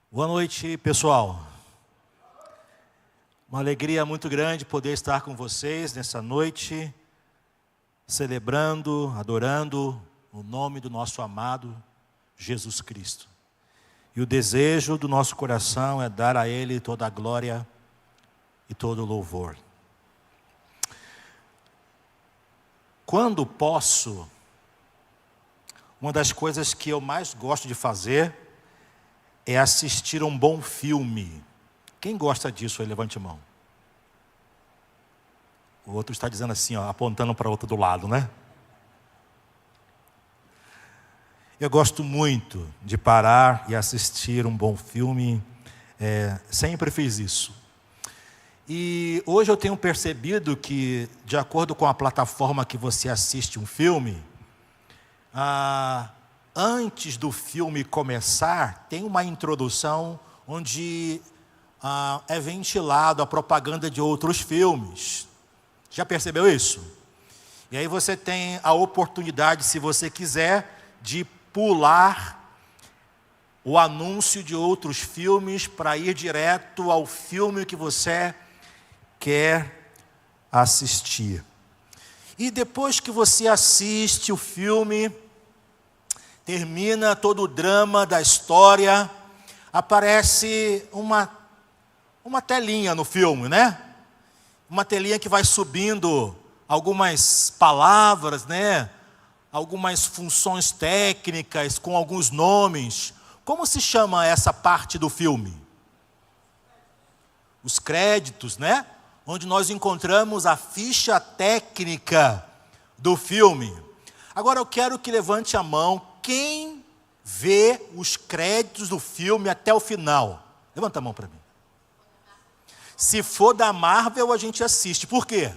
Boa noite, pessoal. Uma alegria muito grande poder estar com vocês nessa noite, celebrando, adorando o nome do nosso amado Jesus Cristo. E o desejo do nosso coração é dar a Ele toda a glória e todo o louvor. Quando posso, uma das coisas que eu mais gosto de fazer é assistir um bom filme. Quem gosta disso aí, levante a mão. O outro está dizendo assim, ó, apontando para o outro do lado, né? Eu gosto muito de parar e assistir um bom filme. Sempre fiz isso. E hoje eu tenho percebido que, de acordo com a plataforma que você assiste um filme, antes do filme começar, tem uma introdução onde é ventilado a propaganda de outros filmes. Já percebeu isso? E aí você tem a oportunidade, se você quiser, de pular o anúncio de outros filmes para ir direto ao filme que você quer assistir. E depois que você assiste o filme, termina todo o drama da história, aparece uma telinha no filme, né? Uma telinha que vai subindo algumas palavras, né? Algumas funções técnicas com alguns nomes. Como se chama essa parte do filme? Os créditos, né? Onde nós encontramos a ficha técnica do filme. Agora eu quero que levante a mão quem vê os créditos do filme até o final. Levanta a mão para mim. Se for da Marvel, a gente assiste. Por quê?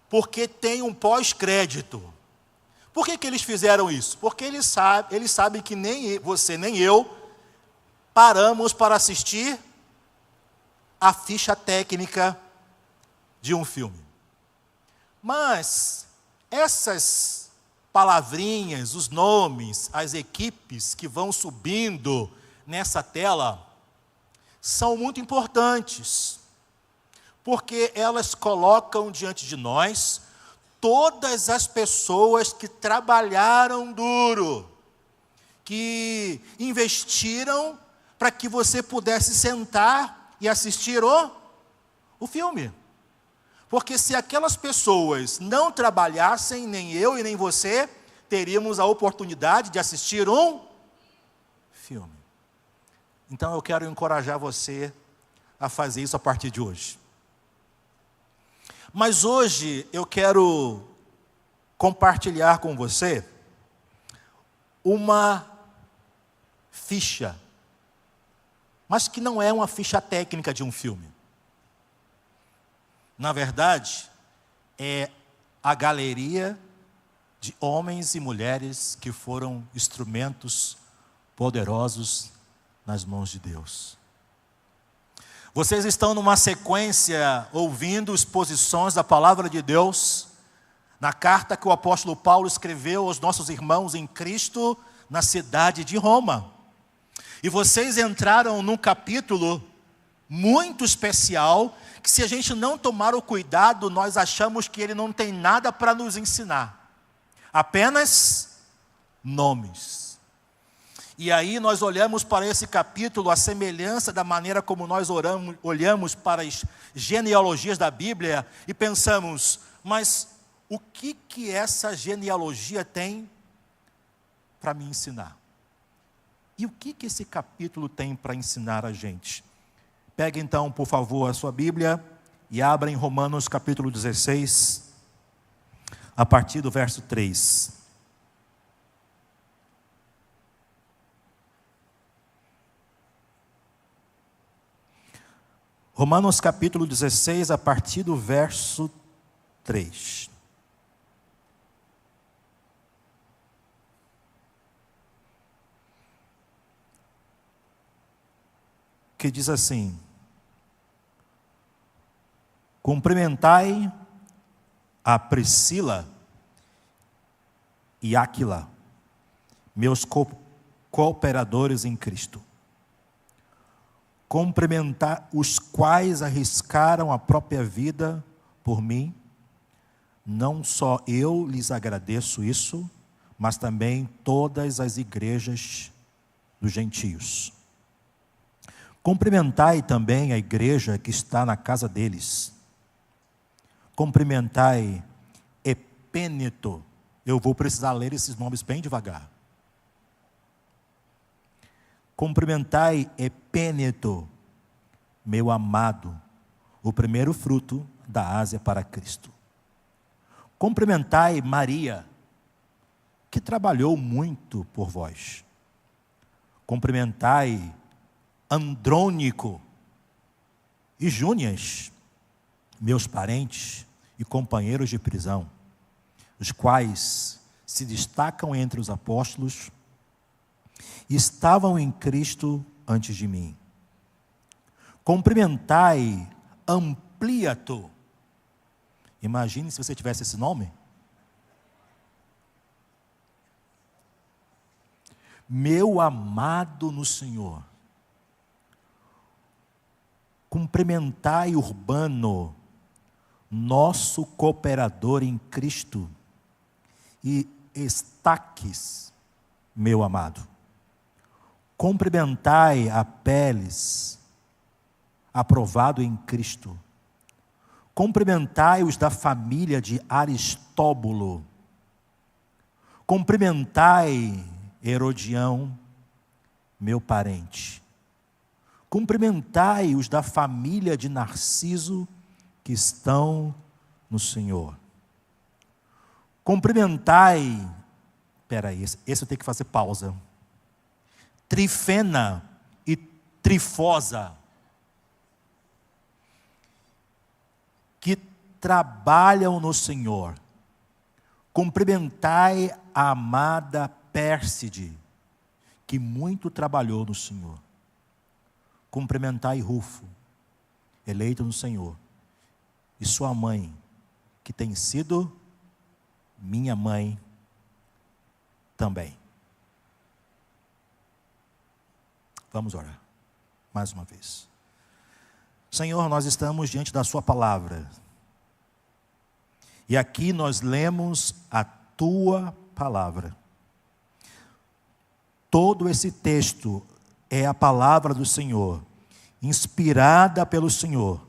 Porque tem um pós-crédito. Por que eles fizeram isso? Porque eles sabem que nem você nem eu paramos para assistir a ficha técnica de um filme. Mas essas palavrinhas, os nomes, as equipes que vão subindo nessa tela são muito importantes, porque elas colocam diante de nós todas as pessoas que trabalharam duro, que investiram para que você pudesse sentar e assistir o filme. Porque se aquelas pessoas não trabalhassem, nem eu e nem você, teríamos a oportunidade de assistir um filme. Então eu quero encorajar você a fazer isso a partir de hoje. Mas hoje eu quero compartilhar com você uma ficha, mas que não é uma ficha técnica de um filme. Na verdade, é a galeria de homens e mulheres que foram instrumentos poderosos nas mãos de Deus. Vocês estão numa sequência ouvindo exposições da palavra de Deus na carta que o apóstolo Paulo escreveu aos nossos irmãos em Cristo na cidade de Roma. E vocês entraram num capítulo muito especial, que se a gente não tomar o cuidado, nós achamos que ele não tem nada para nos ensinar. Apenas nomes. E aí nós olhamos para esse capítulo, a semelhança da maneira como nós olhamos para as genealogias da Bíblia e pensamos, mas o que essa genealogia tem para me ensinar? E o que esse capítulo tem para ensinar a gente? Pegue então, por favor, a sua Bíblia e abra em Romanos capítulo 16, a partir do verso 3. Romanos capítulo 16, a partir do verso 3. Que diz assim: cumprimentai a Priscila e Áquila, meus cooperadores em Cristo, cumprimentar os quais arriscaram a própria vida por mim. Não só eu lhes agradeço isso, mas também todas as igrejas dos gentios. Cumprimentai também a igreja que está na casa deles. Cumprimentai Epêneto. Eu vou precisar ler esses nomes bem devagar. Cumprimentai Epêneto, meu amado, o primeiro fruto da Ásia para Cristo. Cumprimentai Maria, que trabalhou muito por vós. Cumprimentai Andrônico e Júnias, meus parentes e companheiros de prisão, os quais se destacam entre os apóstolos e estavam em Cristo antes de mim. Cumprimentai Ampliato. Imagine se você tivesse esse nome. Meu amado no Senhor. Cumprimentai Urbano, nosso cooperador em Cristo, e Estaques, meu amado. Cumprimentai Apeles, aprovado em Cristo. Cumprimentai os da família de Aristóbulo. Cumprimentai Herodião, meu parente. Cumprimentai os da família de Narciso, que estão no Senhor. Cumprimentai, esse eu tenho que fazer pausa. Trifena e Trifosa, que trabalham no Senhor. Cumprimentai a amada Pérside, que muito trabalhou no Senhor. Cumprimentai Rufo, eleito no Senhor, e sua mãe, que tem sido minha mãe também. Vamos orar mais uma vez. Senhor, nós estamos diante da sua palavra. E aqui nós lemos a tua palavra. Todo esse texto é a palavra do Senhor, inspirada pelo Senhor.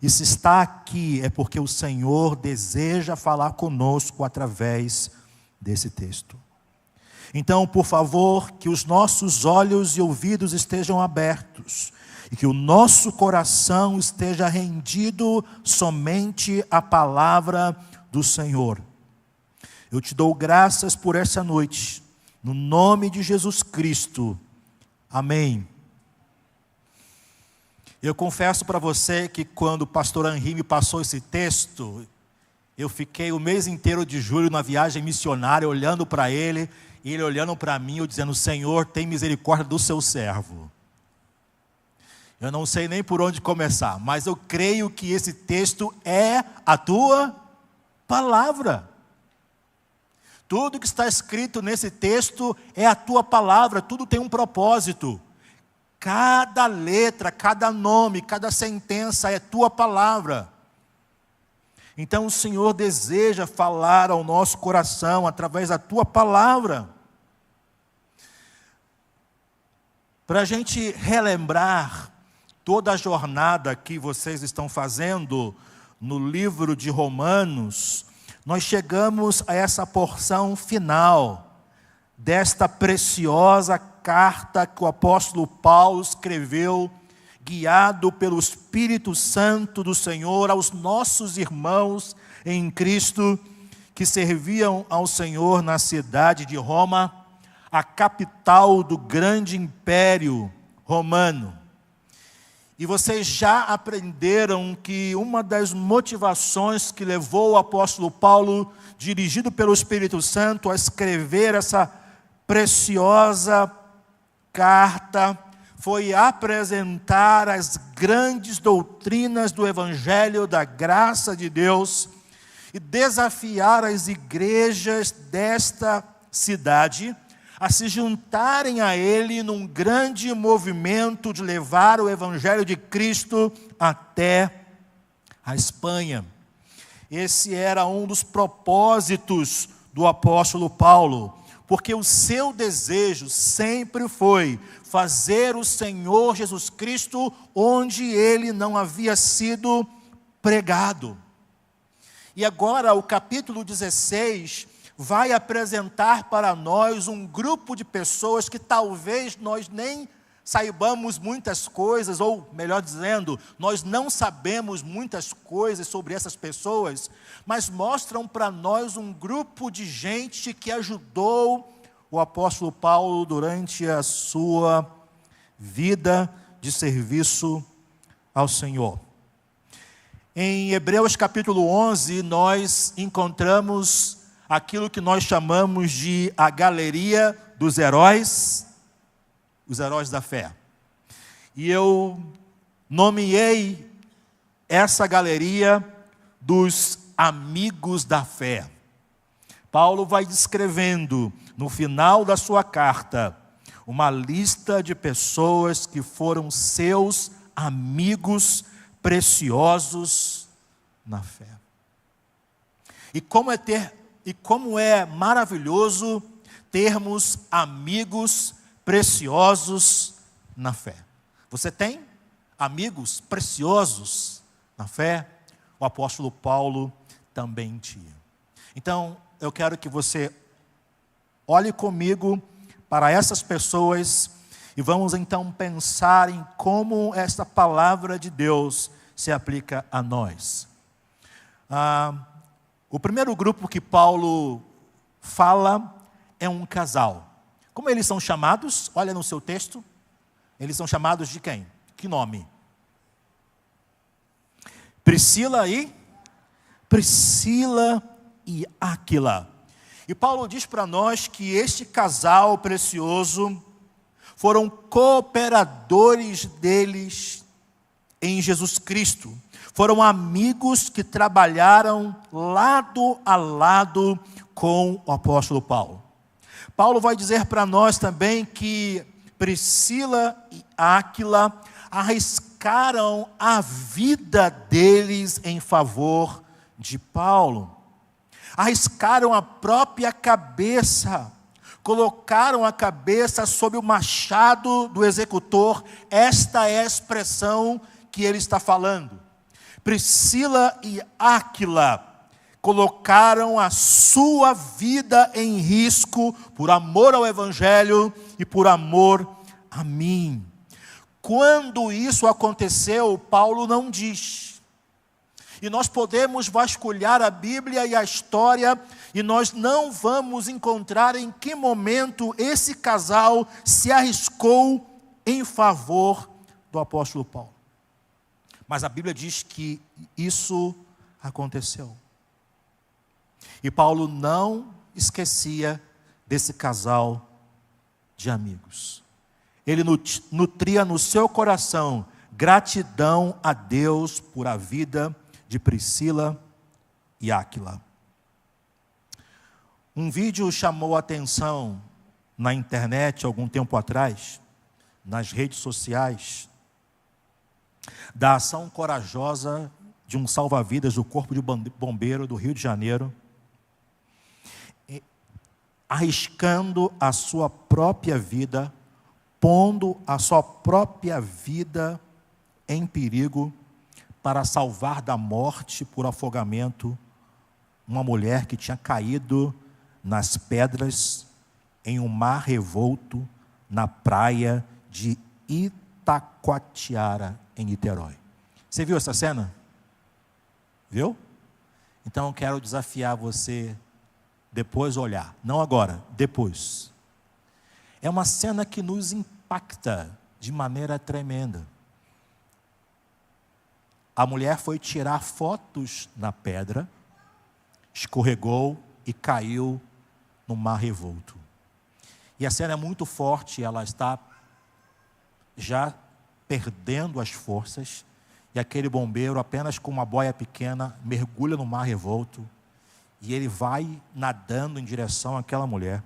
E se está aqui é porque o Senhor deseja falar conosco através desse texto. Então, por favor, que os nossos olhos e ouvidos estejam abertos e que o nosso coração esteja rendido somente à palavra do Senhor. Eu te dou graças por essa noite, no nome de Jesus Cristo. Amém. Eu confesso para você que quando o pastor Henri me passou esse texto, eu fiquei o mês inteiro de julho na viagem missionária, olhando para ele, e ele olhando para mim, eu dizendo: Senhor, tem misericórdia do seu servo. Eu não sei nem por onde começar, mas eu creio que esse texto é a tua palavra. Tudo que está escrito nesse texto é a tua palavra, tudo tem um propósito. Cada letra, cada nome, cada sentença é tua palavra. Então o Senhor deseja falar ao nosso coração através da tua palavra. Para a gente relembrar toda a jornada que vocês estão fazendo no livro de Romanos, nós chegamos a essa porção final desta preciosa carta que o apóstolo Paulo escreveu, guiado pelo Espírito Santo do Senhor, aos nossos irmãos em Cristo, que serviam ao Senhor na cidade de Roma, a capital do grande império romano. E vocês já aprenderam que uma das motivações que levou o apóstolo Paulo, dirigido pelo Espírito Santo, a escrever essa preciosa carta, foi apresentar as grandes doutrinas do Evangelho da graça de Deus e desafiar as igrejas desta cidade a se juntarem a ele num grande movimento de levar o Evangelho de Cristo até a Espanha. Esse era um dos propósitos do apóstolo Paulo, porque o seu desejo sempre foi fazer o Senhor Jesus Cristo onde ele não havia sido pregado. E agora o capítulo 16 vai apresentar para nós um grupo de pessoas que talvez nós nem saibamos muitas coisas, ou melhor dizendo, nós não sabemos muitas coisas sobre essas pessoas, mas mostram para nós um grupo de gente que ajudou o apóstolo Paulo durante a sua vida de serviço ao Senhor. Em Hebreus capítulo 11, nós encontramos aquilo que nós chamamos de a galeria dos heróis, os heróis da fé. E eu nomeei essa galeria dos amigos da fé. Paulo vai descrevendo, no final da sua carta, uma lista de pessoas que foram seus amigos preciosos na fé. E como é maravilhoso termos amigos preciosos na fé. Você tem amigos preciosos na fé? O apóstolo Paulo também tinha. Então, eu quero que você olhe comigo para essas pessoas e vamos então pensar em como esta palavra de Deus se aplica a nós. O primeiro grupo que Paulo fala é um casal. Como eles são chamados? Olha no seu texto. Eles são chamados de quem? Que nome? Priscila e Áquila. E Paulo diz para nós que este casal precioso foram cooperadores deles em Jesus Cristo. Foram amigos que trabalharam lado a lado com o apóstolo Paulo. Paulo vai dizer para nós também que Priscila e Áquila arriscaram a vida deles em favor de Paulo. Arriscaram a própria cabeça, colocaram a cabeça sob o machado do executor. Esta é a expressão que ele está falando. Priscila e Áquila colocaram a sua vida em risco por amor ao Evangelho e por amor a mim. Quando isso aconteceu, Paulo não diz. E nós podemos vasculhar a Bíblia e a história, e nós não vamos encontrar em que momento esse casal se arriscou em favor do apóstolo Paulo. Mas a Bíblia diz que isso aconteceu. E Paulo não esquecia desse casal de amigos. Ele nutria no seu coração gratidão a Deus por a vida de Priscila e Áquila. Um vídeo chamou a atenção na internet algum tempo atrás, nas redes sociais, da ação corajosa de um salva-vidas do Corpo de Bombeiro do Rio de Janeiro, arriscando a sua própria vida, pondo a sua própria vida em perigo para salvar da morte por afogamento uma mulher que tinha caído nas pedras em um mar revolto na praia de Itacoatiara, em Niterói. Você viu essa cena? Viu? Então eu quero desafiar você depois olhar, não agora, depois. É uma cena que nos impacta de maneira tremenda. A mulher foi tirar fotos na pedra, escorregou e caiu no mar revolto. E a cena é muito forte, ela está já perdendo as forças, e aquele bombeiro, apenas com uma boia pequena, mergulha no mar revolto, e ele vai nadando em direção àquela mulher.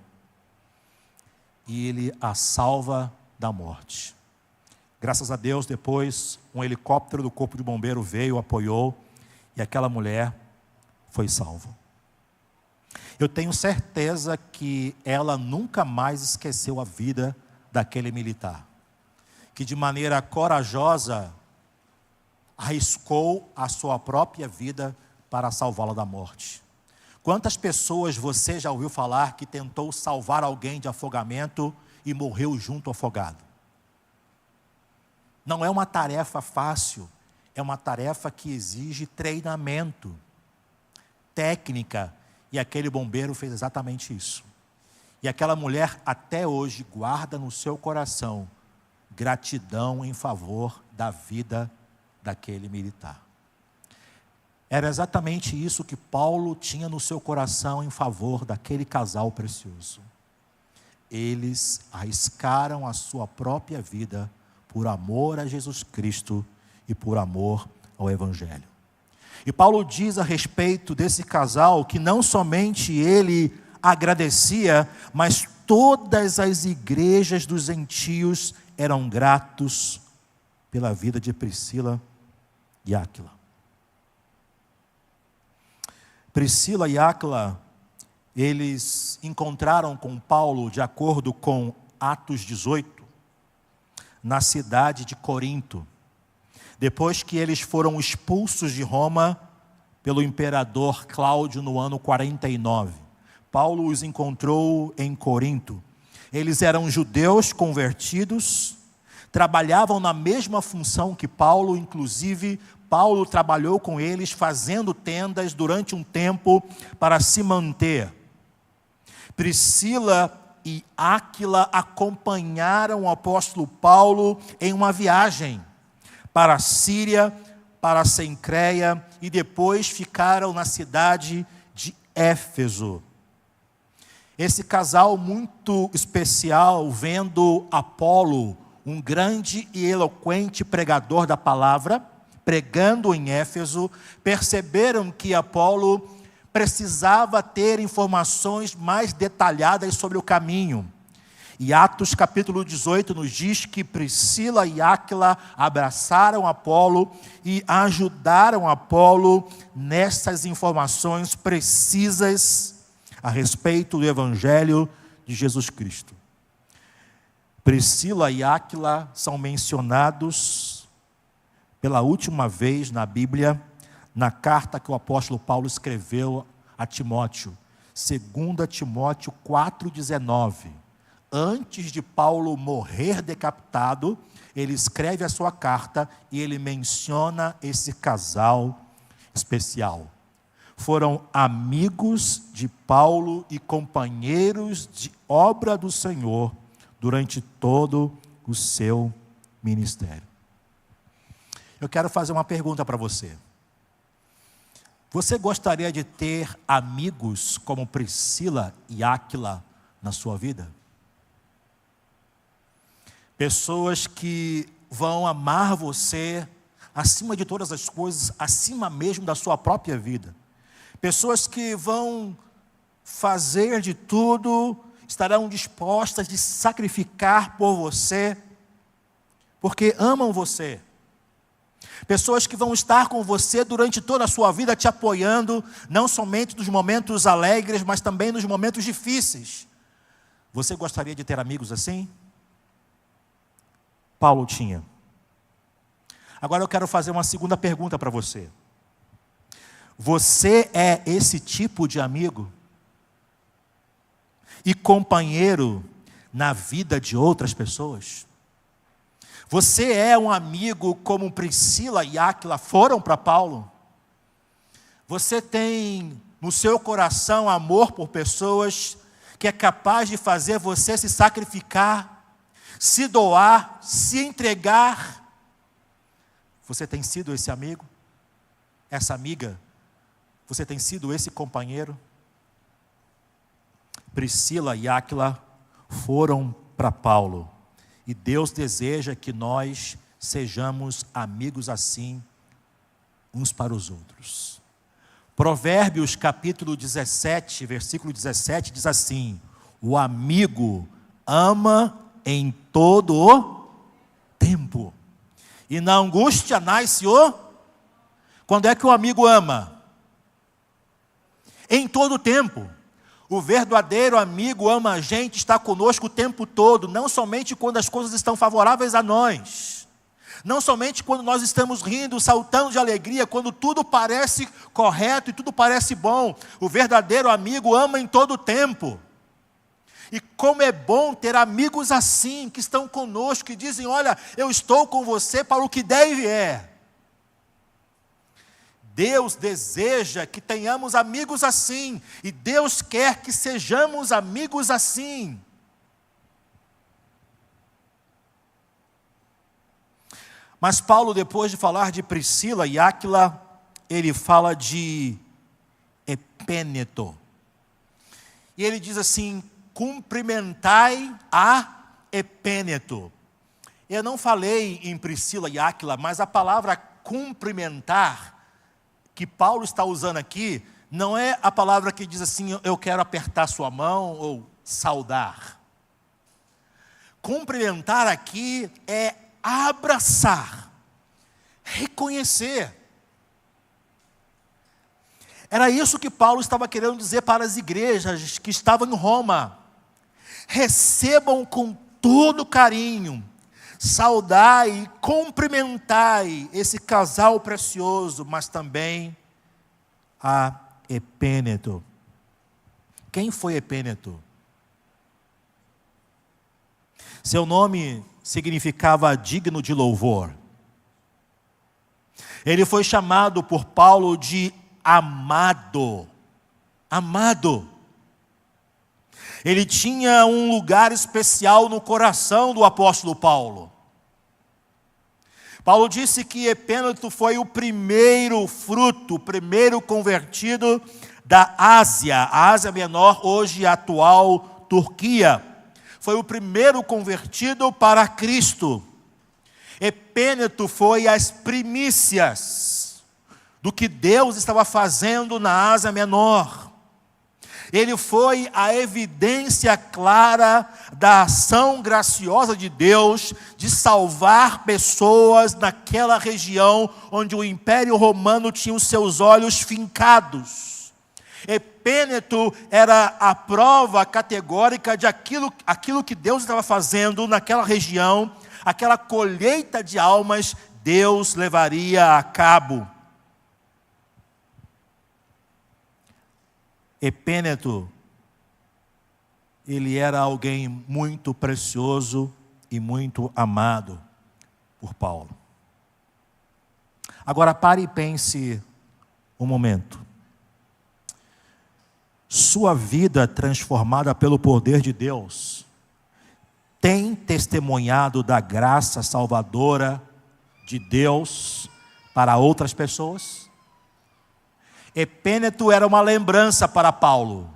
e ele a salva da morte. Graças a Deus, depois um helicóptero do corpo de bombeiro veio, apoiou, e aquela mulher foi salva. Eu tenho certeza que ela nunca mais esqueceu a vida daquele militar, que de maneira corajosa arriscou a sua própria vida para salvá-la da morte. Quantas pessoas você já ouviu falar que tentou salvar alguém de afogamento e morreu junto afogado? Não é uma tarefa fácil, é uma tarefa que exige treinamento, técnica, e aquele bombeiro fez exatamente isso. E aquela mulher até hoje guarda no seu coração gratidão em favor da vida daquele militar. Era exatamente isso que Paulo tinha no seu coração em favor daquele casal precioso. Eles arriscaram a sua própria vida por amor a Jesus Cristo e por amor ao Evangelho. E Paulo diz a respeito desse casal que não somente ele agradecia, mas todas as igrejas dos gentios eram gratos pela vida de Priscila e Áquila. Priscila e Áquila, eles encontraram com Paulo, de acordo com Atos 18, na cidade de Corinto, depois que eles foram expulsos de Roma pelo imperador Cláudio no ano 49. Paulo os encontrou em Corinto. Eles eram judeus convertidos, trabalhavam na mesma função que Paulo, inclusive Paulo trabalhou com eles fazendo tendas durante um tempo para se manter. Priscila e Áquila acompanharam o apóstolo Paulo em uma viagem para a Síria, para a Cencreia, e depois ficaram na cidade de Éfeso. Esse casal muito especial, vendo Apolo, um grande e eloquente pregador da palavra, pregando em Éfeso, perceberam que Apolo precisava ter informações mais detalhadas sobre o caminho. E Atos capítulo 18 nos diz que Priscila e Áquila abraçaram Apolo e ajudaram Apolo nessas informações precisas a respeito do Evangelho de Jesus Cristo. Priscila e Áquila são mencionados pela última vez na Bíblia, na carta que o apóstolo Paulo escreveu a Timóteo, 2 Timóteo 4,19. Antes de Paulo morrer decapitado, ele escreve a sua carta e ele menciona esse casal especial. Foram amigos de Paulo e companheiros de obra do Senhor durante todo o seu ministério. Eu quero fazer uma pergunta para você. Você gostaria de ter amigos como Priscila e Áquila na sua vida? Pessoas que vão amar você acima de todas as coisas, acima mesmo da sua própria vida. Pessoas que vão fazer de tudo, estarão dispostas de sacrificar por você, porque amam você. Pessoas que vão estar com você durante toda a sua vida, te apoiando, não somente nos momentos alegres, mas também nos momentos difíceis. Você gostaria de ter amigos assim? Paulo tinha. Agora eu quero fazer uma segunda pergunta para você. Você é esse tipo de amigo e companheiro na vida de outras pessoas? Você é um amigo como Priscila e Áquila foram para Paulo? Você tem no seu coração amor por pessoas que é capaz de fazer você se sacrificar, se doar, se entregar? Você tem sido esse amigo? Essa amiga? Você tem sido esse companheiro? Priscila e Áquila foram para Paulo. E Deus deseja que nós sejamos amigos assim, uns para os outros. Provérbios capítulo 17, versículo 17, diz assim: o amigo ama em todo o tempo. E na angústia nasce o... Quando é que o amigo ama? Em todo o tempo. O verdadeiro amigo ama a gente, está conosco o tempo todo, não somente quando as coisas estão favoráveis a nós. Não somente quando nós estamos rindo, saltando de alegria, quando tudo parece correto e tudo parece bom. O verdadeiro amigo ama em todo o tempo. E como é bom ter amigos assim, que estão conosco, que dizem, olha, eu estou com você para o que deve é. Deus deseja que tenhamos amigos assim, e Deus quer que sejamos amigos assim. Mas Paulo, depois de falar de Priscila e Áquila, ele fala de Epêneto. E ele diz assim, cumprimentai a Epêneto. Eu não falei em Priscila e Áquila, mas a palavra cumprimentar, que Paulo está usando aqui, não é a palavra que diz assim, eu quero apertar sua mão ou saudar. Cumprimentar aqui é abraçar, reconhecer. Era isso que Paulo estava querendo dizer para as igrejas que estavam em Roma. Recebam com todo carinho, saudai e cumprimentai esse casal precioso, mas também a Epêneto. Quem foi Epêneto? Seu nome significava digno de louvor. Ele foi chamado por Paulo de amado. Amado. Ele tinha um lugar especial no coração do apóstolo Paulo. Paulo disse que Epêneto foi o primeiro fruto, o primeiro convertido da Ásia, a Ásia Menor, hoje a atual Turquia. Foi o primeiro convertido para Cristo. Epêneto foi as primícias do que Deus estava fazendo na Ásia Menor. Ele foi a evidência clara da ação graciosa de Deus de salvar pessoas naquela região onde o Império Romano tinha os seus olhos fincados. Epêneto era a prova categórica de aquilo que Deus estava fazendo naquela região, aquela colheita de almas, Deus levaria a cabo. Epêneto, ele era alguém muito precioso e muito amado por Paulo. Agora pare e pense um momento. Sua vida transformada pelo poder de Deus tem testemunhado da graça salvadora de Deus para outras pessoas? Epêneto era uma lembrança para Paulo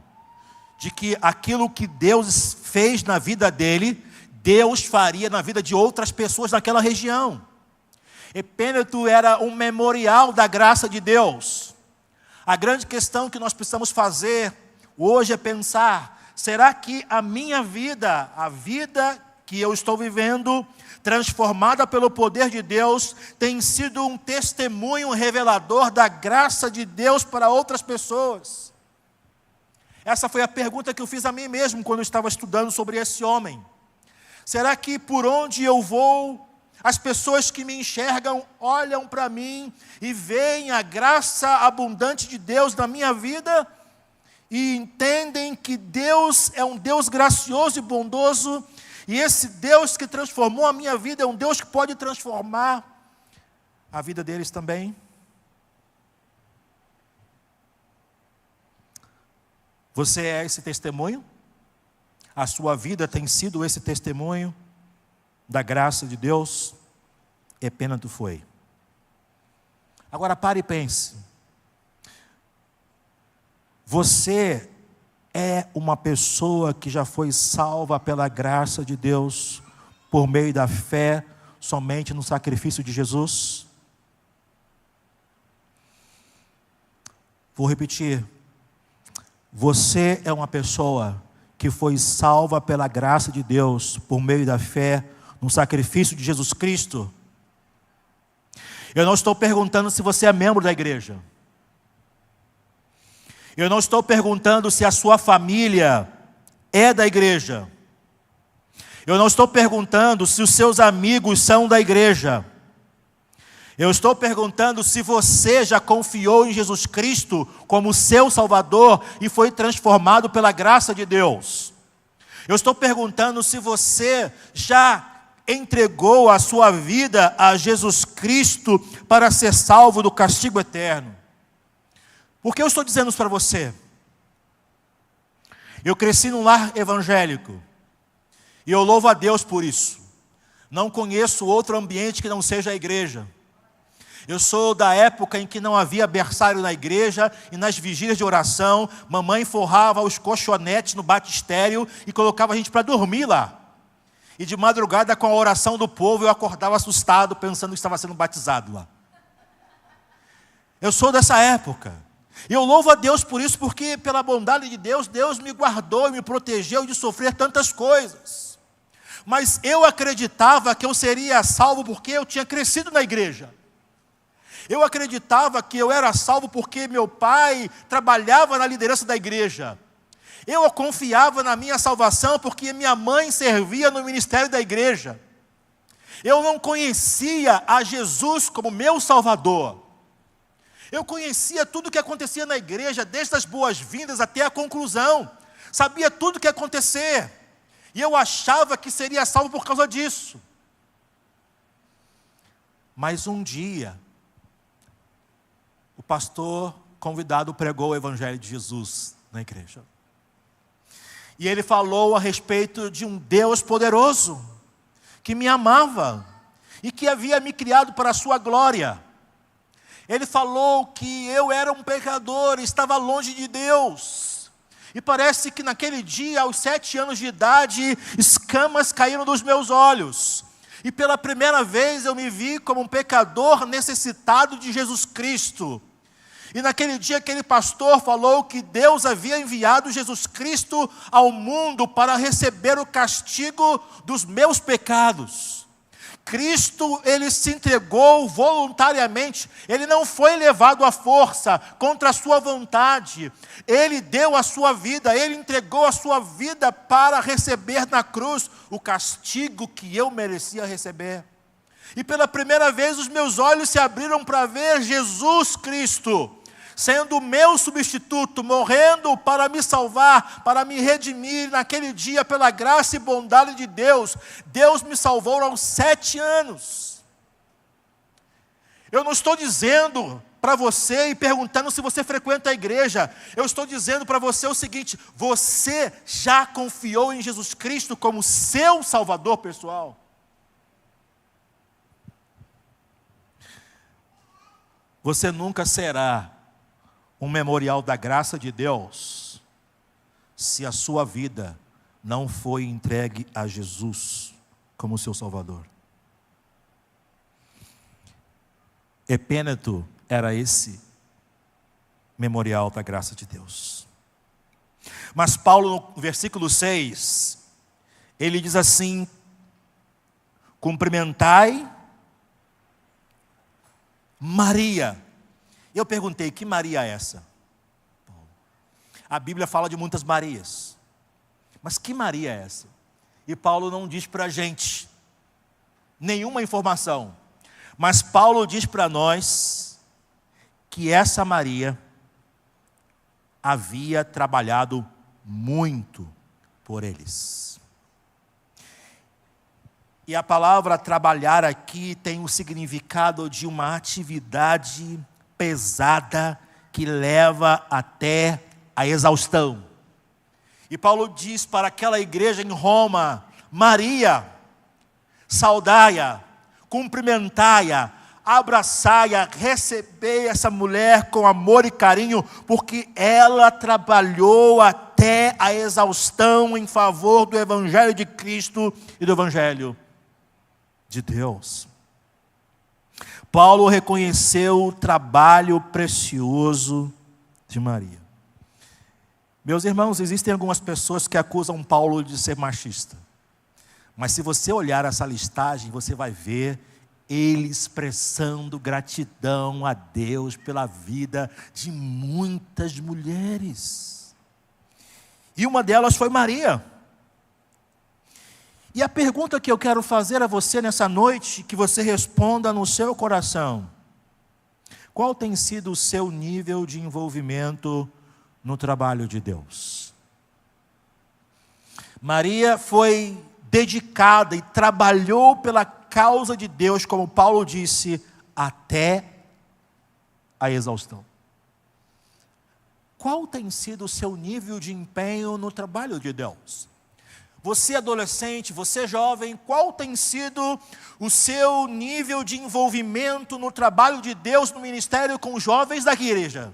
de que aquilo que Deus fez na vida dele, Deus faria na vida de outras pessoas naquela região. Epêneto era um memorial da graça de Deus. A grande questão que nós precisamos fazer hoje é pensar, será que a minha vida, a vida que eu estou vivendo, transformada pelo poder de Deus, tem sido um testemunho revelador da graça de Deus para outras pessoas? Essa foi a pergunta que eu fiz a mim mesmo quando eu estava estudando sobre esse homem. Será que por onde eu vou, as pessoas que me enxergam olham para mim e veem a graça abundante de Deus na minha vida e entendem que Deus é um Deus gracioso e bondoso, e esse Deus que transformou a minha vida é um Deus que pode transformar a vida deles também? Você é esse testemunho? A sua vida tem sido esse testemunho da graça de Deus? Epêneto foi. Agora pare e pense. Você é uma pessoa que já foi salva pela graça de Deus, por meio da fé, somente no sacrifício de Jesus? Vou repetir. Você é uma pessoa que foi salva pela graça de Deus, por meio da fé no sacrifício de Jesus Cristo. Eu não estou perguntando se você é membro da igreja. Eu não estou perguntando se a sua família é da igreja. Eu não estou perguntando se os seus amigos são da igreja. Eu estou perguntando se você já confiou em Jesus Cristo como seu Salvador e foi transformado pela graça de Deus. Eu estou perguntando se você já entregou a sua vida a Jesus Cristo para ser salvo do castigo eterno. Por que eu estou dizendo isso para você? Eu cresci num lar evangélico e eu louvo a Deus por isso. Não conheço outro ambiente que não seja a igreja. Eu sou da época em que não havia berçário na igreja e nas vigílias de oração, mamãe forrava os colchonetes no batistério e colocava a gente para dormir lá. E de madrugada, com a oração do povo, eu acordava assustado, pensando que estava sendo batizado lá. Eu sou dessa época. E eu louvo a Deus por isso, porque pela bondade de Deus, Deus me guardou e me protegeu de sofrer tantas coisas. Mas eu acreditava que eu seria salvo porque eu tinha crescido na igreja. Eu acreditava que eu era salvo porque meu pai trabalhava na liderança da igreja. Eu confiava na minha salvação porque minha mãe servia no ministério da igreja. Eu não conhecia a Jesus como meu Salvador. Eu conhecia tudo o que acontecia na igreja, desde as boas-vindas até a conclusão. Sabia tudo o que ia acontecer. E eu achava que seria salvo por causa disso. Mas um dia, o pastor convidado pregou o Evangelho de Jesus na igreja. E ele falou a respeito de um Deus poderoso, que me amava, e que havia me criado para a sua glória. Ele falou que eu era um pecador, estava longe de Deus. E parece que naquele dia, aos 7 anos de idade, escamas caíram dos meus olhos. E pela primeira vez eu me vi como um pecador necessitado de Jesus Cristo. E naquele dia aquele pastor falou que Deus havia enviado Jesus Cristo ao mundo para receber o castigo dos meus pecados. Cristo, ele se entregou voluntariamente, ele não foi levado à força, contra a sua vontade. Ele deu a sua vida, ele entregou a sua vida para receber na cruz o castigo que eu merecia receber. E pela primeira vez os meus olhos se abriram para ver Jesus Cristo, sendo o meu substituto, morrendo para me salvar, para me redimir. Naquele dia, pela graça e bondade de Deus, Deus me salvou aos 7 anos. Eu não estou dizendo para você e perguntando se você frequenta a igreja. Eu estou dizendo para você o seguinte: você já confiou em Jesus Cristo como seu Salvador pessoal? Você nunca será um memorial da graça de Deus se a sua vida não foi entregue a Jesus como seu Salvador. Epêneto era esse memorial da graça de Deus. Mas Paulo, no versículo 6, ele diz assim: cumprimentai Maria. Eu perguntei, que Maria é essa? A Bíblia fala de muitas Marias, mas que Maria é essa? E Paulo não diz para a gente nenhuma informação, mas Paulo diz para nós que essa Maria havia trabalhado muito por eles. E a palavra trabalhar aqui tem o significado de uma atividade pesada que leva até a exaustão. E Paulo diz para aquela igreja em Roma: Maria, saudai-a, cumprimentai-a, abraçai-a, recebei essa mulher com amor e carinho, porque ela trabalhou até a exaustão em favor do Evangelho de Cristo e do Evangelho de Deus. Paulo reconheceu o trabalho precioso de Maria. Meus irmãos, existem algumas pessoas que acusam Paulo de ser machista. Mas se você olhar essa listagem, você vai ver ele expressando gratidão a Deus pela vida de muitas mulheres. E uma delas foi Maria. E a pergunta que eu quero fazer a você nessa noite, que você responda no seu coração: qual tem sido o seu nível de envolvimento no trabalho de Deus? Maria foi dedicada e trabalhou pela causa de Deus, como Paulo disse, até a exaustão. Qual tem sido o seu nível de empenho no trabalho de Deus? Você adolescente, você jovem, qual tem sido o seu nível de envolvimento no trabalho de Deus, no ministério com os jovens da igreja?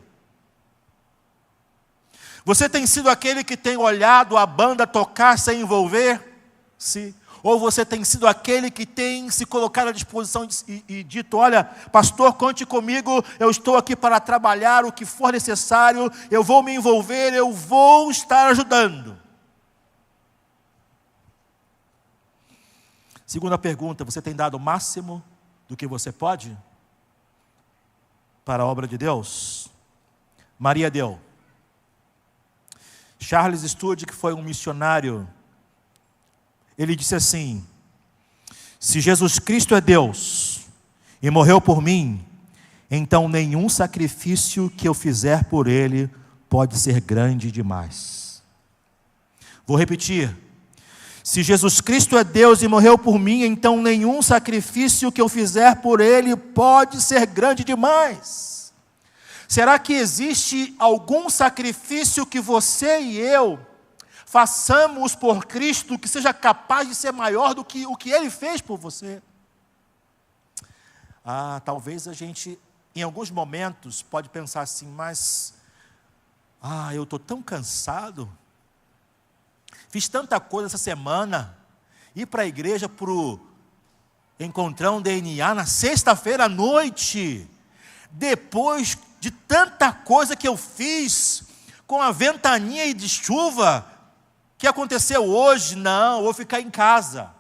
Você tem sido aquele que tem olhado a banda tocar sem envolver-se? Ou você tem sido aquele que tem se colocado à disposição e dito: olha, pastor, conte comigo, eu estou aqui para trabalhar o que for necessário, eu vou me envolver, eu vou estar ajudando. Segunda pergunta: você tem dado o máximo do que você pode para a obra de Deus? Maria deu. Charles Stewart, que foi um missionário, ele disse assim: se Jesus Cristo é Deus e morreu por mim, então nenhum sacrifício que eu fizer por Ele pode ser grande demais. Vou repetir: se Jesus Cristo é Deus e morreu por mim, então nenhum sacrifício que eu fizer por Ele pode ser grande demais. Será que existe algum sacrifício que você e eu façamos por Cristo que seja capaz de ser maior do que o que Ele fez por você? Talvez a gente, em alguns momentos, pode pensar assim: mas, eu estou tão cansado, fiz tanta coisa essa semana, ir para a igreja para o Encontrão DNA na sexta-feira à noite, depois de tanta coisa que eu fiz, com a ventania e de chuva, que aconteceu hoje, não, vou ficar em casa.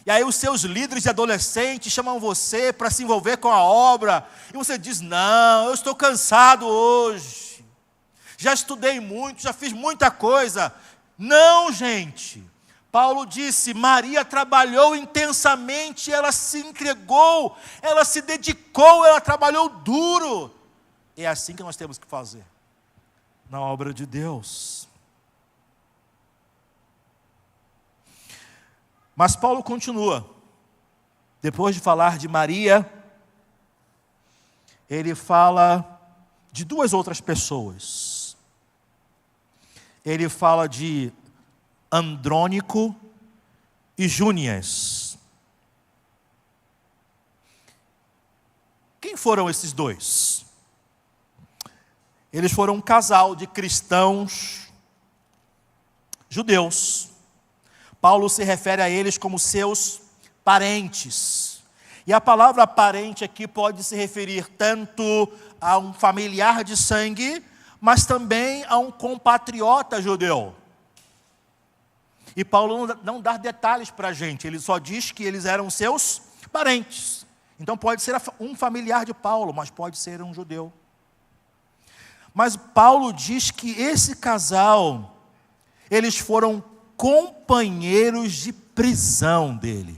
E aí os seus líderes de adolescentes chamam você para se envolver com a obra, e você diz: não, eu estou cansado hoje, já estudei muito, já fiz muita coisa. Não, gente, Paulo disse: Maria trabalhou intensamente, ela se entregou, ela se dedicou, ela trabalhou duro. É assim que nós temos que fazer na obra de Deus. Mas Paulo continua. Depois de falar de Maria, ele fala de duas outras pessoas. Ele fala de Andrônico e Júnias. Quem foram esses dois? Eles foram um casal de cristãos judeus. Paulo se refere a eles como seus parentes. E a palavra parente aqui pode se referir tanto a um familiar de sangue, mas também a um compatriota judeu. E Paulo não dá detalhes para a gente, ele só diz que eles eram seus parentes. Então pode ser um familiar de Paulo, mas pode ser um judeu. Mas Paulo diz que esse casal, eles foram companheiros de prisão dele.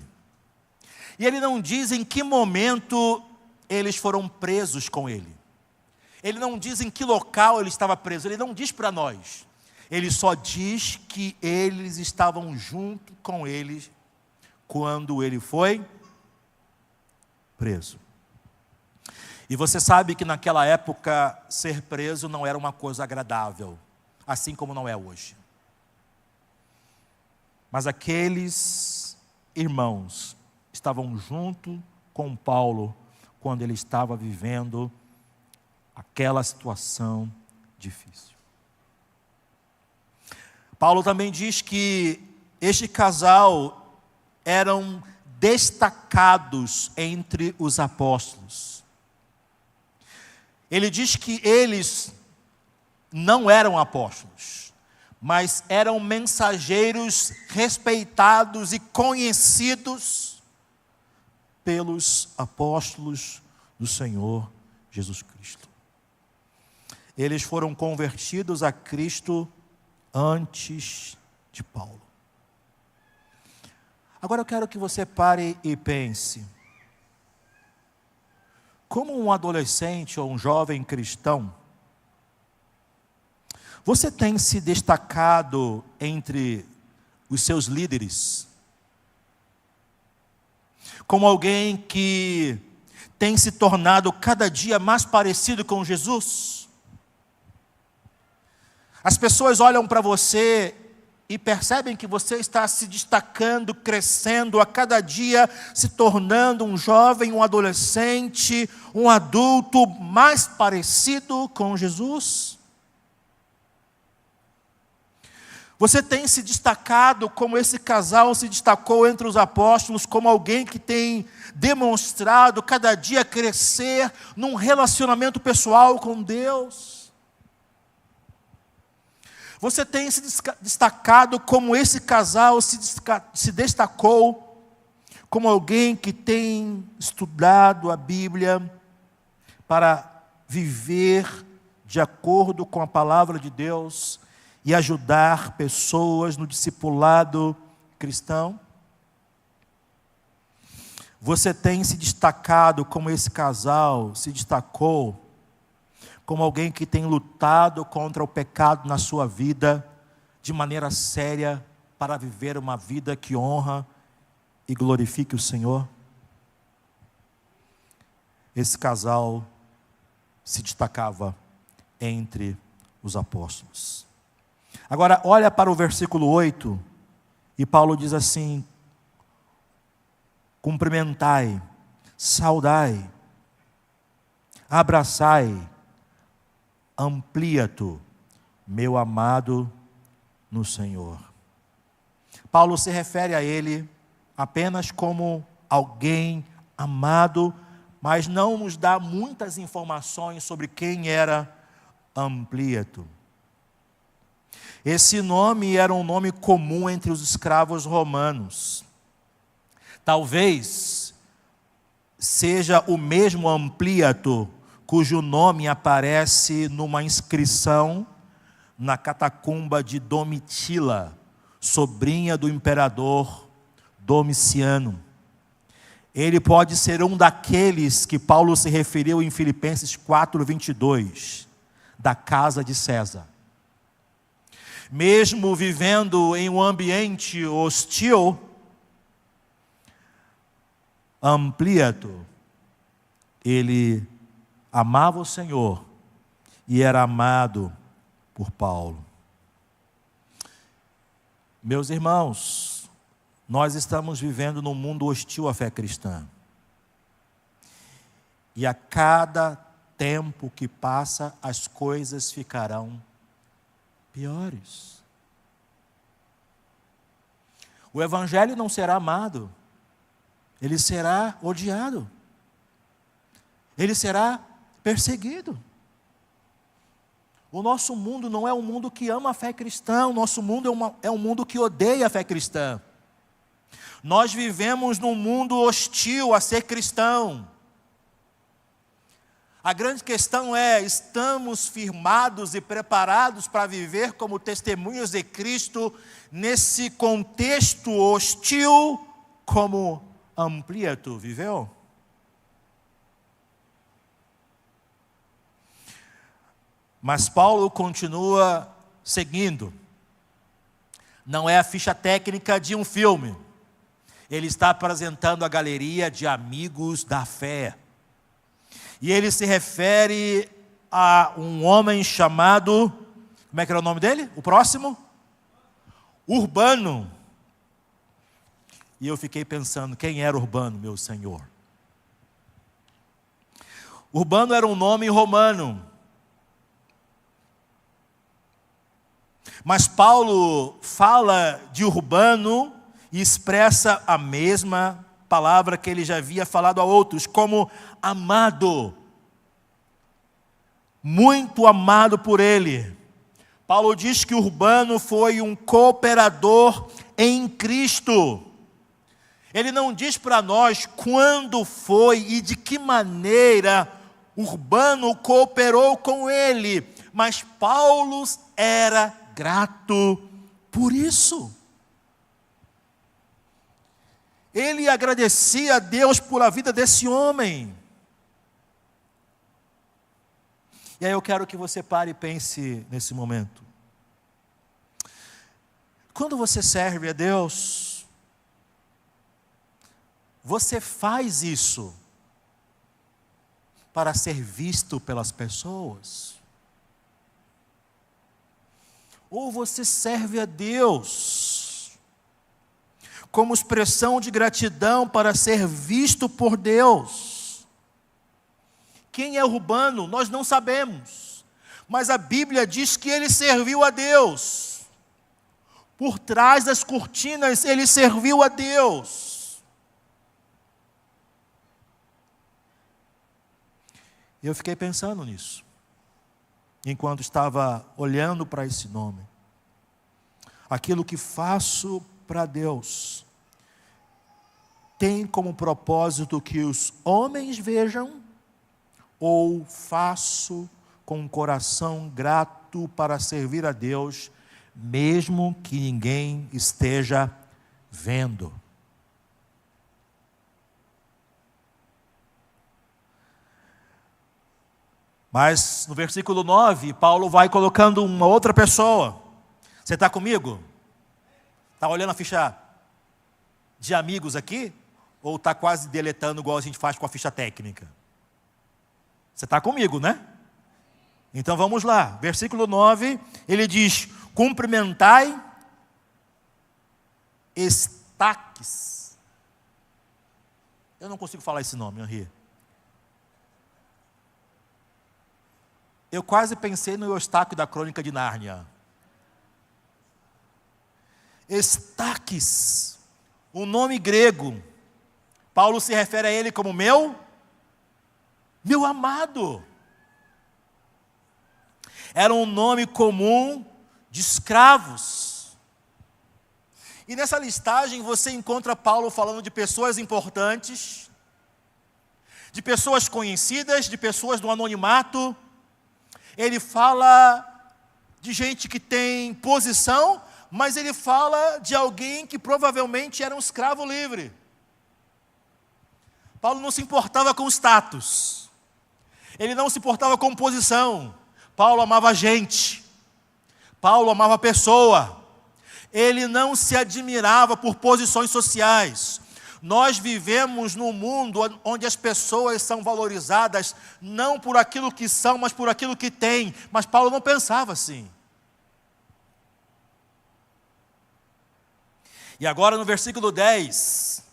E ele não diz em que momento eles foram presos com ele. Ele não diz em que local ele estava preso, ele não diz para nós. Ele só diz que eles estavam junto com ele quando ele foi preso. E você sabe que naquela época ser preso não era uma coisa agradável, assim como não é hoje. Mas aqueles irmãos estavam junto com Paulo quando ele estava vivendo aquela situação difícil. Paulo também diz que este casal eram destacados entre os apóstolos. Ele diz que eles não eram apóstolos, mas eram mensageiros respeitados e conhecidos pelos apóstolos do Senhor Jesus Cristo. Eles foram convertidos a Cristo antes de Paulo. Agora eu quero que você pare e pense. Como um adolescente ou um jovem cristão, você tem se destacado entre os seus líderes? Como alguém que tem se tornado cada dia mais parecido com Jesus? As pessoas olham para você e percebem que você está se destacando, crescendo, a cada dia se tornando um jovem, um adolescente, um adulto mais parecido com Jesus? Você tem se destacado como esse casal se destacou entre os apóstolos, como alguém que tem demonstrado cada dia crescer num relacionamento pessoal com Deus? Você tem se destacado como esse casal se destacou, como alguém que tem estudado a Bíblia para viver de acordo com a palavra de Deus e ajudar pessoas no discipulado cristão? Você tem se destacado como esse casal se destacou, como alguém que tem lutado contra o pecado na sua vida, de maneira séria, para viver uma vida que honra e glorifique o Senhor? Esse casal se destacava entre os apóstolos. Agora, olha para o versículo 8, e Paulo diz assim: cumprimentai, saudai, abraçai, Ampliato, meu amado no Senhor. Paulo se refere a ele apenas como alguém amado, mas não nos dá muitas informações sobre quem era Ampliato. Esse nome era um nome comum entre os escravos romanos. Talvez seja o mesmo Ampliato cujo nome aparece numa inscrição na catacumba de Domitila, sobrinha do imperador Domiciano. Ele pode ser um daqueles que Paulo se referiu em Filipenses 4:22, da casa de César. Mesmo vivendo em um ambiente hostil, Ampliato, ele amava o Senhor e era amado por Paulo. Meus irmãos, nós estamos vivendo num mundo hostil à fé cristã. E a cada tempo que passa, as coisas ficarão piores. O Evangelho não será amado, ele será odiado, ele será perseguido. O nosso mundo não é um mundo que ama a fé cristã, o nosso mundo é um mundo que odeia a fé cristã. Nós vivemos num mundo hostil a ser cristão. A grande questão é: estamos firmados e preparados para viver como testemunhas de Cristo nesse contexto hostil como Ampliato viveu? Mas Paulo continua seguindo. Não é a ficha técnica de um filme. Ele está apresentando a galeria de amigos da fé. E ele se refere a um homem chamado, como é que era o nome dele? O próximo? Urbano. E eu fiquei pensando, quem era Urbano, meu Senhor? Urbano era um nome romano. Mas Paulo fala de Urbano e expressa a mesma palavra que ele já havia falado a outros, como amado. Muito amado por ele. Paulo diz que Urbano foi um cooperador em Cristo. Ele não diz para nós quando foi e de que maneira Urbano cooperou com ele, mas Paulo era grato por isso. Ele agradecia a Deus por a vida desse homem. E aí eu quero que você pare e pense nesse momento. Quando você serve a Deus, você faz isso para ser visto pelas pessoas? Ou você serve a Deus como expressão de gratidão para ser visto por Deus? Quem é Urbano? Nós não sabemos, mas a Bíblia diz que ele serviu a Deus. Por trás das cortinas, ele serviu a Deus. Eu fiquei pensando nisso, enquanto estava olhando para esse nome. Aquilo que faço para Deus tem como propósito que os homens vejam, ou faço com um coração grato para servir a Deus, mesmo que ninguém esteja vendo? Mas no versículo 9, Paulo vai colocando uma outra pessoa. Você está comigo? Está olhando a ficha de amigos aqui? Ou está quase deletando igual a gente faz com a ficha técnica? Você está comigo, né? Então vamos lá. Versículo 9, ele diz: cumprimentai Estaques. Eu não consigo falar esse nome, Henri. Eu quase pensei no Eustáquio da Crônica de Nárnia. Estaques, um nome grego. Paulo se refere a ele como meu amado. Era um nome comum de escravos. E nessa listagem você encontra Paulo falando de pessoas importantes, de pessoas conhecidas, de pessoas do anonimato. Ele fala de gente que tem posição, mas ele fala de alguém que provavelmente era um escravo livre. Paulo não se importava com status. Ele não se importava com posição. Paulo amava a gente. Paulo amava a pessoa. Ele não se admirava por posições sociais. Nós vivemos num mundo onde as pessoas são valorizadas não por aquilo que são, mas por aquilo que têm. Mas Paulo não pensava assim. E agora no versículo 10,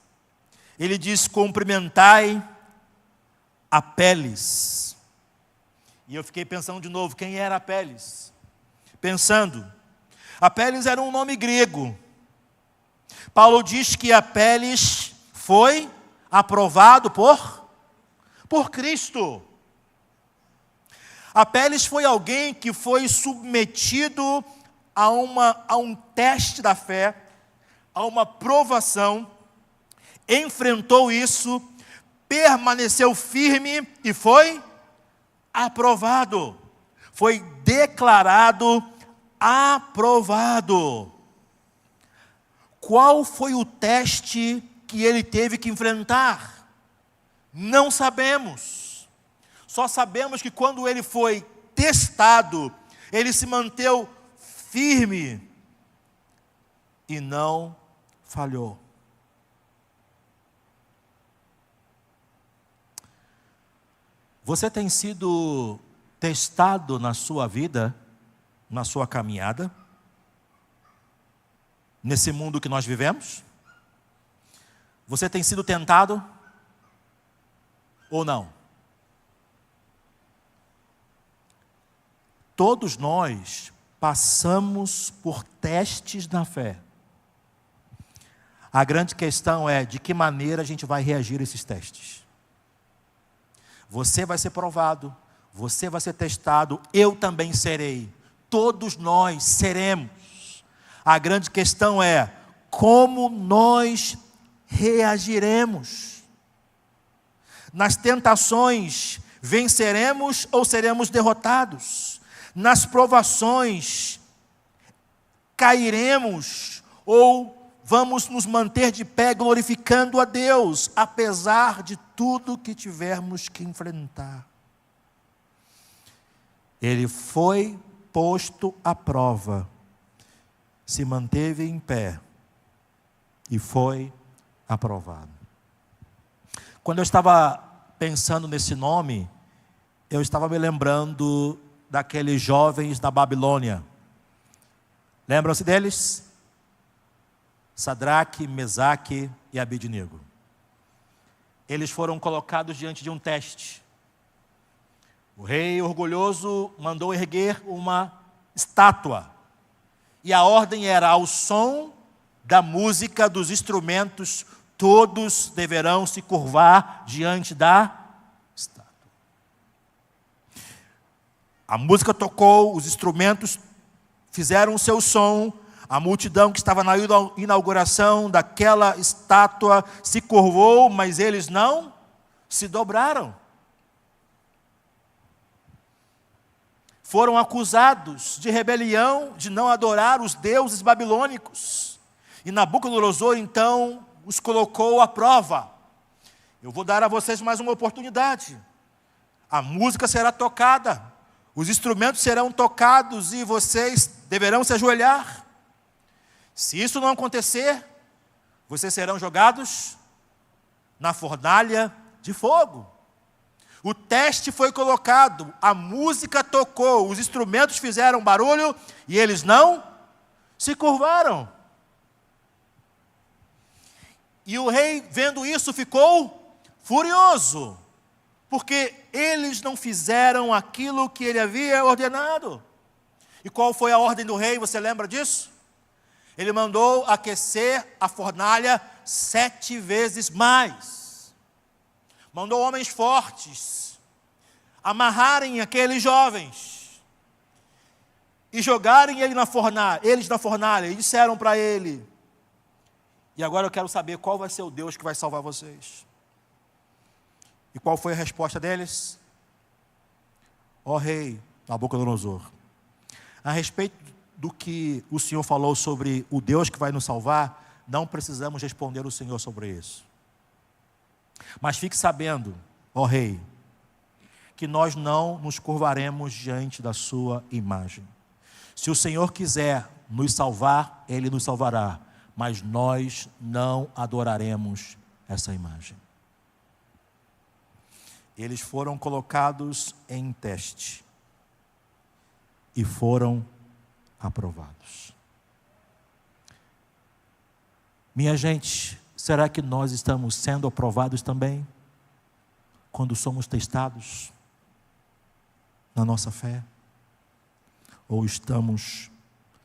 ele diz: cumprimentai Apeles. E eu fiquei pensando de novo, quem era Apeles? Pensando, Apeles era um nome grego. Paulo diz que Apeles foi aprovado por Cristo. Apeles foi alguém que foi submetido a um teste da fé, a uma provação, enfrentou isso, permaneceu firme e foi aprovado. Foi declarado aprovado. Qual foi o teste que ele teve que enfrentar? Não sabemos. Só sabemos que quando ele foi testado, ele se manteve firme e não falhou. Você tem sido testado na sua vida, na sua caminhada, nesse mundo que nós vivemos? Você tem sido tentado ou não? Todos nós passamos por testes na fé. A grande questão é de que maneira a gente vai reagir a esses testes. Você vai ser provado, você vai ser testado, eu também serei. Todos nós seremos. A grande questão é como nós reagiremos. Nas tentações, venceremos ou seremos derrotados? Nas provações, cairemos ou vamos nos manter de pé glorificando a Deus, apesar de tudo que tivermos que enfrentar? Ele foi posto à prova, se manteve em pé e foi aprovado. Quando eu estava pensando nesse nome, eu estava me lembrando daqueles jovens da Babilônia. Lembram-se deles? Sadraque, Mesaque e Abednego. Eles foram colocados diante de um teste. O rei orgulhoso mandou erguer uma estátua. E a ordem era: ao som da música, dos instrumentos, todos deverão se curvar diante da estátua. A música tocou, os instrumentos fizeram o seu som, a multidão que estava na inauguração daquela estátua se curvou, mas eles não se dobraram. Foram acusados de rebelião, de não adorar os deuses babilônicos. E Nabucodonosor, então, os colocou à prova. Eu vou dar a vocês mais uma oportunidade. A música será tocada, os instrumentos serão tocados e vocês deverão se ajoelhar. Se isso não acontecer, vocês serão jogados na fornalha de fogo. O teste foi colocado, a música tocou, os instrumentos fizeram barulho e eles não se curvaram. E o rei, vendo isso, ficou furioso, porque eles não fizeram aquilo que ele havia ordenado. E qual foi a ordem do rei, você lembra disso? Ele mandou aquecer a fornalha 7 vezes mais. Mandou homens fortes amarrarem aqueles jovens e jogarem eles na fornalha. E disseram para ele: e agora eu quero saber qual vai ser o Deus que vai salvar vocês. E qual foi a resposta deles? Ó rei Nabucodonosor, a respeito do que o Senhor falou sobre o Deus que vai nos salvar, não precisamos responder o Senhor sobre isso. Mas fique sabendo, ó rei, que nós não nos curvaremos diante da sua imagem. Se o Senhor quiser nos salvar, Ele nos salvará, mas nós não adoraremos essa imagem. Eles foram colocados em teste e foram aprovados. Minha gente, será que nós estamos sendo aprovados também quando somos testados na nossa fé? Ou estamos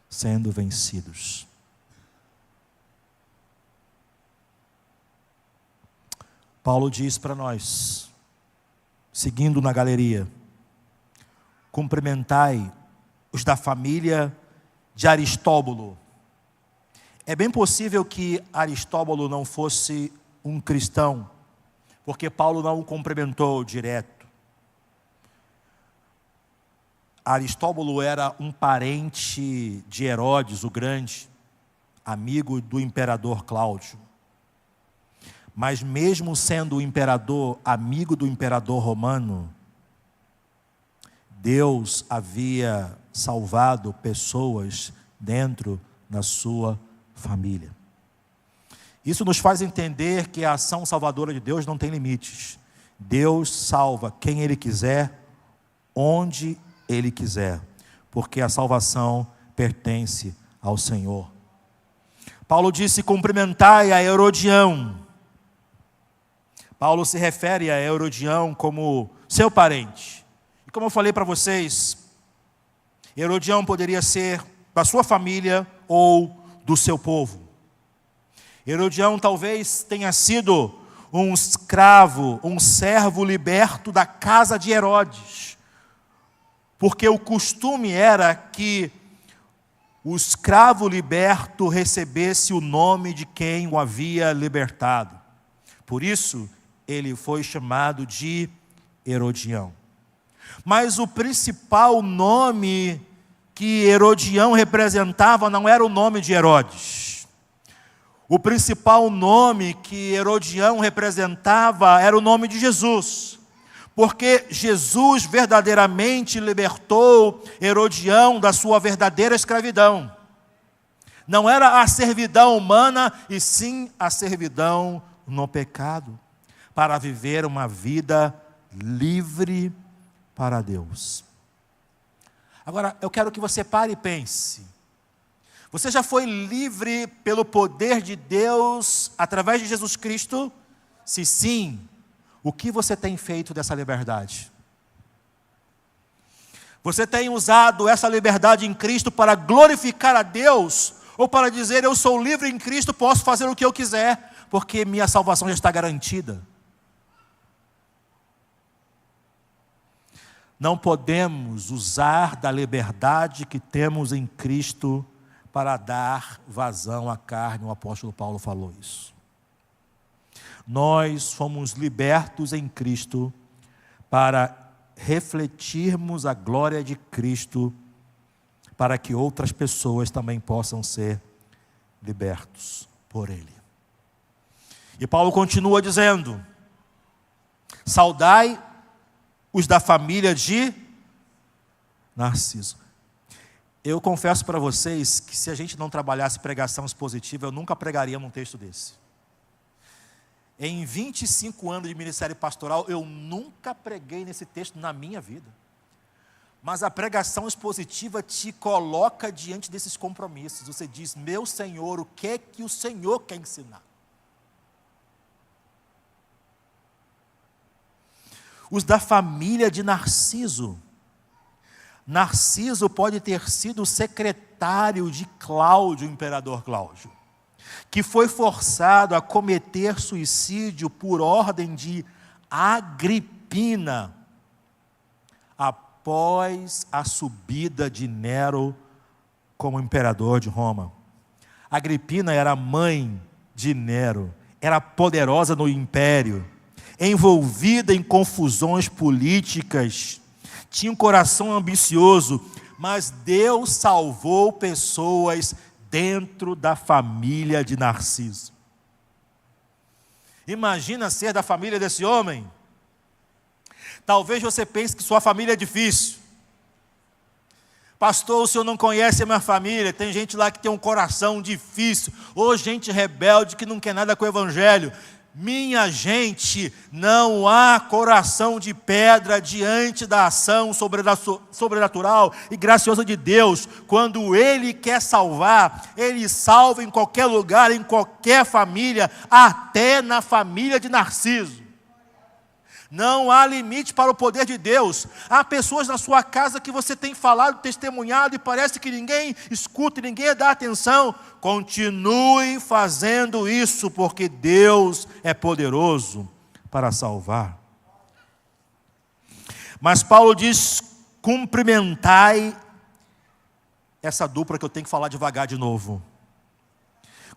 sendo vencidos? Paulo diz para nós, seguindo na galeria: cumprimentai os da família de Aristóbulo. É bem possível que Aristóbulo não fosse um cristão, porque Paulo não o cumprimentou direto. Aristóbulo era um parente de Herodes o Grande, amigo do imperador Cláudio. Mas mesmo sendo o imperador amigo do imperador romano, Deus havia salvado pessoas dentro da sua família. Isso nos faz entender que a ação salvadora de Deus não tem limites. Deus salva quem Ele quiser, onde Ele quiser, porque a salvação pertence ao Senhor. Paulo disse: cumprimentai a Herodião. Paulo se refere a Herodião como seu parente. E como eu falei para vocês, Herodião poderia ser da sua família ou do seu povo. Herodião talvez tenha sido um escravo, um servo liberto da casa de Herodes. porque o costume era que o escravo liberto recebesse o nome de quem o havia libertado. Por isso, ele foi chamado de Herodião. Mas o principal nome que Herodião representava não era o nome de Herodes. O principal nome que Herodião representava era o nome de Jesus. Porque Jesus verdadeiramente libertou Herodião da sua verdadeira escravidão. Não era a servidão humana, e sim a servidão no pecado, para viver uma vida livre para Deus. Agora, eu quero que você pare e pense. Você já foi livre pelo poder de Deus através de Jesus Cristo? Se sim, o que você tem feito dessa liberdade? Você tem usado essa liberdade em Cristo para glorificar a Deus? Ou para dizer, eu sou livre em Cristo, posso fazer o que eu quiser, porque minha salvação já está garantida? Não podemos usar da liberdade que temos em Cristo para dar vazão à carne. O apóstolo Paulo falou isso. Nós fomos libertos em Cristo para refletirmos a glória de Cristo, para que outras pessoas também possam ser libertos por Ele. E Paulo continua dizendo: saudai os da família de Narciso. Eu confesso para vocês que se a gente não trabalhasse pregação expositiva, eu nunca pregaria num texto desse. Em 25 anos de ministério pastoral, eu nunca preguei nesse texto na minha vida. Mas a pregação expositiva te coloca diante desses compromissos. Você diz, meu Senhor, o que é que o Senhor quer ensinar? Os da família de Narciso. Narciso pode ter sido secretário de Cláudio, o imperador Cláudio, que foi forçado a cometer suicídio por ordem de Agripina, após a subida de Nero como imperador de Roma. Agripina era mãe de Nero, era poderosa no império, envolvida em confusões políticas, tinha um coração ambicioso, mas Deus salvou pessoas dentro da família de Narciso. Imagina ser da família desse homem. Talvez você pense que sua família é difícil. Pastor, o senhor não conhece a minha família, tem gente lá que tem um coração difícil, ou gente rebelde que não quer nada com o evangelho. Minha gente, não há coração de pedra diante da ação sobrenatural e graciosa de Deus. Quando Ele quer salvar, Ele salva em qualquer lugar, em qualquer família, até na família de Narciso. Não há limite para o poder de Deus. Há pessoas na sua casa que você tem falado, testemunhado, e parece que ninguém escuta, ninguém dá atenção. Continue fazendo isso, porque Deus é poderoso para salvar. Mas Paulo diz, cumprimentai essa dupla que eu tenho que falar devagar de novo.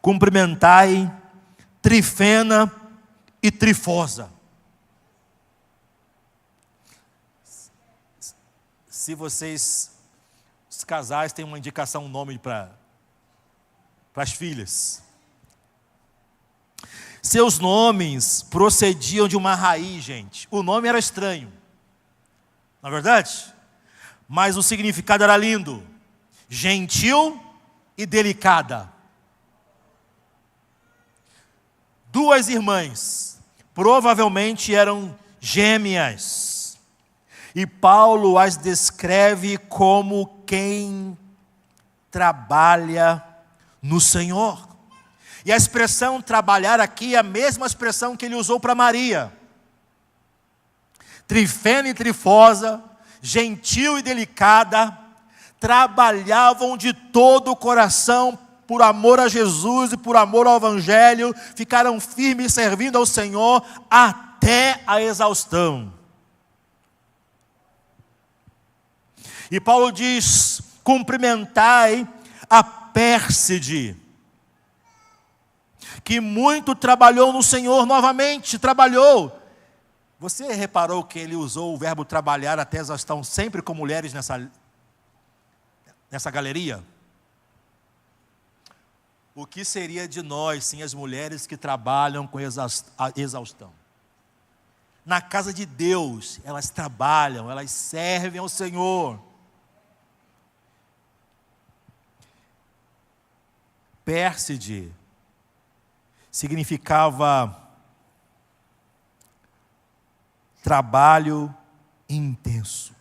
Cumprimentai Trifena e Trifosa. Se vocês, os casais, têm uma indicação, um nome para as filhas. Seus nomes procediam de uma raiz, gente. O nome era estranho, não é verdade? Mas o significado era lindo. Gentil e delicada. Duas irmãs, provavelmente eram gêmeas. E Paulo as descreve como quem trabalha no Senhor. E a expressão trabalhar aqui é a mesma expressão que ele usou para Maria. Trifena e Trifosa, gentil e delicada, trabalhavam de todo o coração por amor a Jesus e por amor ao Evangelho, ficaram firmes servindo ao Senhor até a exaustão. E Paulo diz: cumprimentai a Pérside, que muito trabalhou no Senhor, novamente trabalhou. Você reparou que ele usou o verbo trabalhar até exaustão, sempre com mulheres nessa galeria? O que seria de nós sem as mulheres que trabalham com exaustão? Na casa de Deus, elas trabalham, elas servem ao Senhor. Pérside significava trabalho intenso.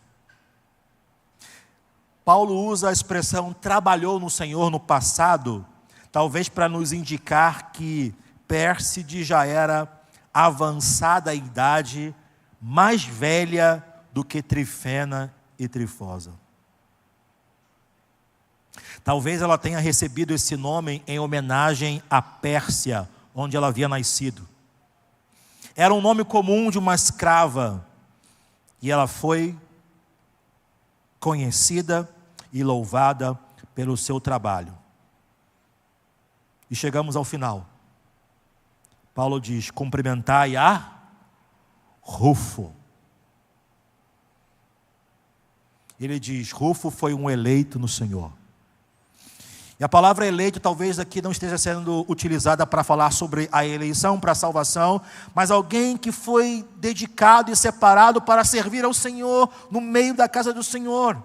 Paulo usa a expressão trabalhou no Senhor no passado, talvez para nos indicar que Pérside já era avançada a idade, mais velha do que Trifena e Trifosa. Talvez ela tenha recebido esse nome em homenagem à Pérsia, onde ela havia nascido. Era um nome comum de uma escrava, e ela foi conhecida e louvada pelo seu trabalho. E chegamos ao final. Paulo diz: cumprimentai a Rufo. Ele diz: Rufo foi um eleito no Senhor. E a palavra eleito talvez aqui não esteja sendo utilizada para falar sobre a eleição para a salvação, mas alguém que foi dedicado e separado para servir ao Senhor no meio da casa do Senhor.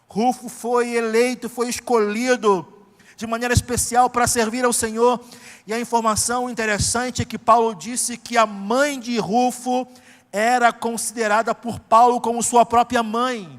Rufo foi eleito, foi escolhido de maneira especial para servir ao Senhor. E a informação interessante é que Paulo disse que a mãe de Rufo era considerada por Paulo como sua própria mãe.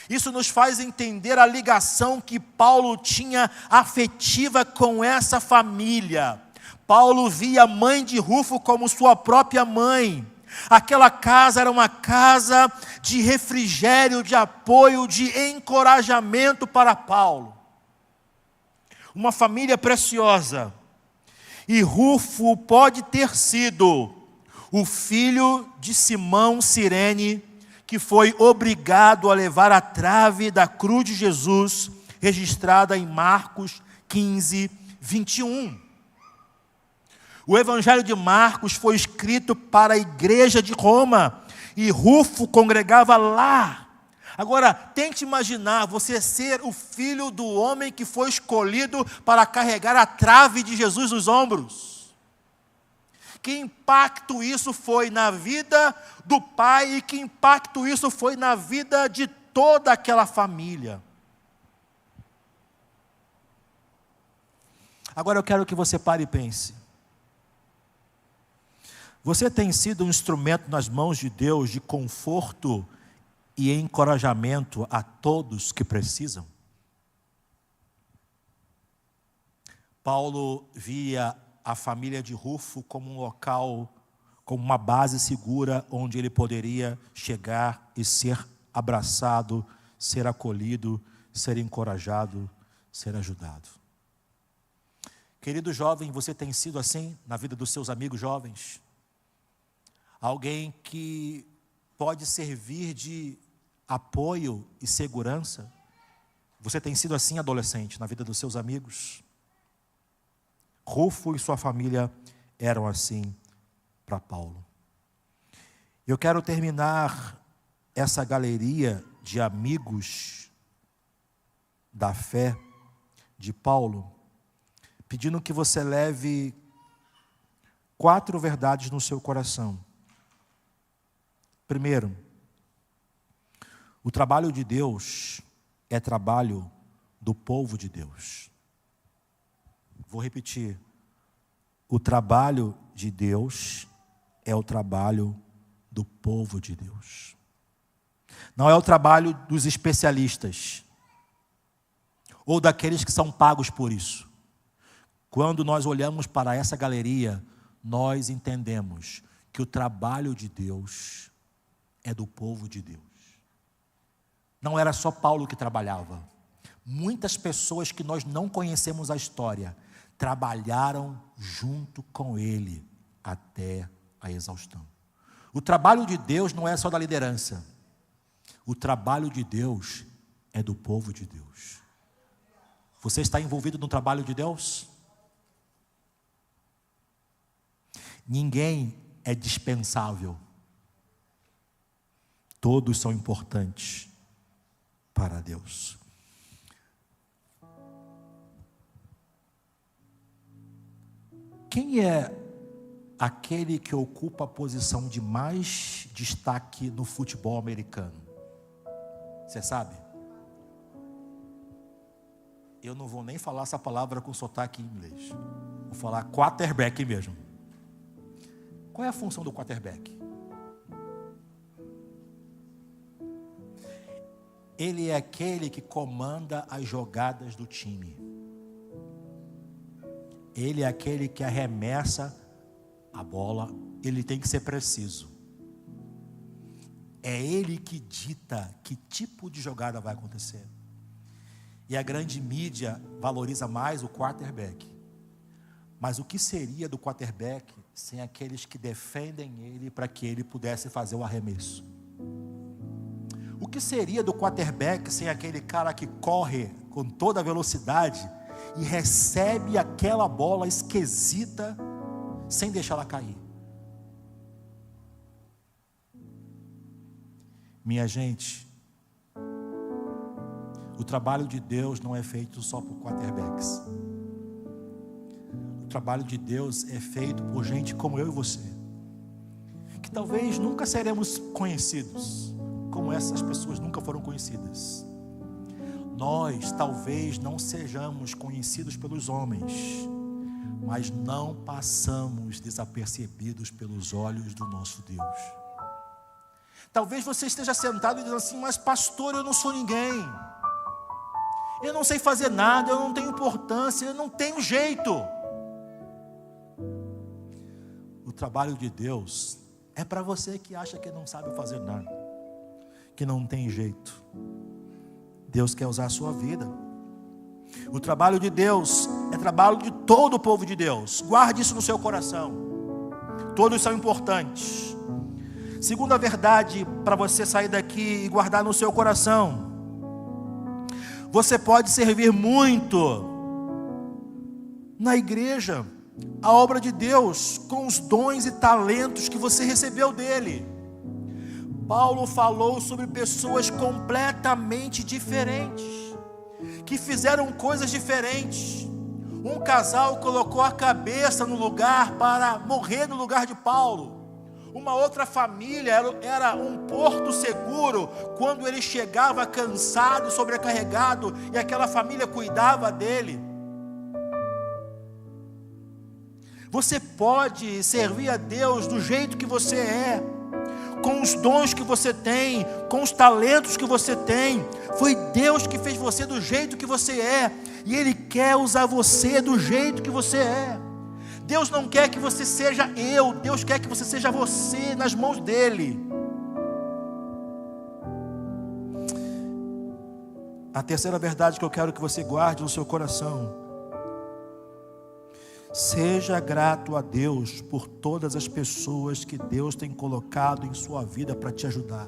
Isso nos faz entender a ligação que Paulo tinha afetiva com essa família. Paulo via a mãe de Rufo como sua própria mãe. Aquela casa era uma casa de refrigério, de apoio, de encorajamento para Paulo. Uma família preciosa. E Rufo pode ter sido o filho de Simão Cirene, que foi obrigado a levar a trave da cruz de Jesus, registrada em Marcos 15, 21. O Evangelho de Marcos foi escrito para a igreja de Roma, e Rufo congregava lá. Agora, tente imaginar você ser o filho do homem que foi escolhido para carregar a trave de Jesus nos ombros. Que impacto isso foi na vida do pai e que impacto isso foi na vida de toda aquela família. Agora eu quero que você pare e pense. Você tem sido um instrumento nas mãos de Deus de conforto e encorajamento a todos que precisam? Paulo via a família de Rufo como um local, como uma base segura onde ele poderia chegar e ser abraçado, ser acolhido, ser encorajado, ser ajudado. Querido jovem, você tem sido assim na vida dos seus amigos jovens? Alguém que pode servir de apoio e segurança? Você tem sido assim, adolescente, na vida dos seus amigos? Rufo e sua família eram assim para Paulo. Eu quero terminar essa galeria de amigos da fé de Paulo, pedindo que você leve 4 verdades no seu coração. Primeiro, o trabalho de Deus é trabalho do povo de Deus. Vou repetir. O trabalho de Deus é o trabalho do povo de Deus. Não é o trabalho dos especialistas ou daqueles que são pagos por isso. Quando nós olhamos para essa galeria, nós entendemos que o trabalho de Deus é do povo de Deus. Não era só Paulo que trabalhava. Muitas pessoas que nós não conhecemos a história trabalharam junto com ele até a exaustão. O trabalho de Deus não é só da liderança. O trabalho de Deus é do povo de Deus. Você está envolvido no trabalho de Deus? Ninguém é dispensável. Todos são importantes para Deus. Quem é aquele que ocupa a posição de mais destaque no futebol americano? Você sabe? Eu não vou nem falar essa palavra com sotaque em inglês. Vou falar quarterback mesmo. Qual é a função do quarterback? Ele é aquele que comanda as jogadas do time. Ele é aquele que arremessa a bola. Ele tem que ser preciso. É ele que dita que tipo de jogada vai acontecer. E a grande mídia valoriza mais o quarterback. Mas o que seria do quarterback sem aqueles que defendem ele para que ele pudesse fazer o arremesso? O que seria do quarterback sem aquele cara que corre com toda a velocidade e recebe aquela bola esquisita sem deixá-la cair? Minha gente, o trabalho de Deus não é feito só por quarterbacks. O trabalho de Deus é feito por gente como eu e você, que talvez nunca seremos conhecidos, como essas pessoas nunca foram conhecidas. Nós talvez não sejamos conhecidos pelos homens, mas não passamos desapercebidos pelos olhos do nosso Deus. Talvez você esteja sentado e dizendo assim: mas pastor, eu não sou ninguém, eu não sei fazer nada, eu não tenho importância, eu não tenho jeito. O trabalho de Deus é para você que acha que não sabe fazer nada, que não tem jeito. Deus quer usar a sua vida. O trabalho de Deus é trabalho de todo o povo de Deus. Guarde isso no seu coração. Todos são importantes. Segunda verdade para você sair daqui e guardar no seu coração: você pode servir muito na igreja, a obra de Deus, com os dons e talentos que você recebeu dele. Paulo falou sobre pessoas completamente diferentes, que fizeram coisas diferentes. Um casal colocou a cabeça no lugar para morrer no lugar de Paulo. Uma outra família era um porto seguro quando ele chegava cansado, sobrecarregado, e aquela família cuidava dele. Você pode servir a Deus do jeito que você é, com os dons que você tem, com os talentos que você tem. Foi Deus que fez você do jeito que você é, e Ele quer usar você do jeito que você é. Deus não quer que você seja eu, Deus quer que você seja você nas mãos dEle. A terceira verdade que eu quero que você guarde no seu coração: seja grato a Deus por todas as pessoas que Deus tem colocado em sua vida para te ajudar.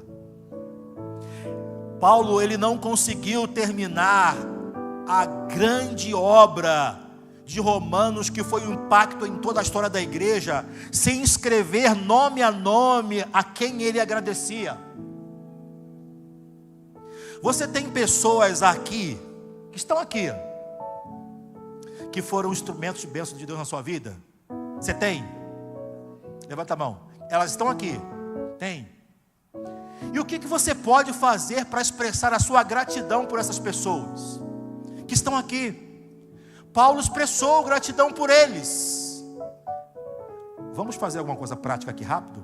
Paulo, ele não conseguiu terminar a grande obra de Romanos, que foi um impacto em toda a história da igreja, sem escrever nome a nome a quem ele agradecia. Você tem pessoas aqui, que estão aqui, que foram instrumentos de bênção de Deus na sua vida? Você tem? Levanta a mão. Elas estão aqui? Tem. E o que você pode fazer para expressar a sua gratidão por essas pessoas que estão aqui? Paulo expressou gratidão por eles. Vamos fazer alguma coisa prática aqui rápido?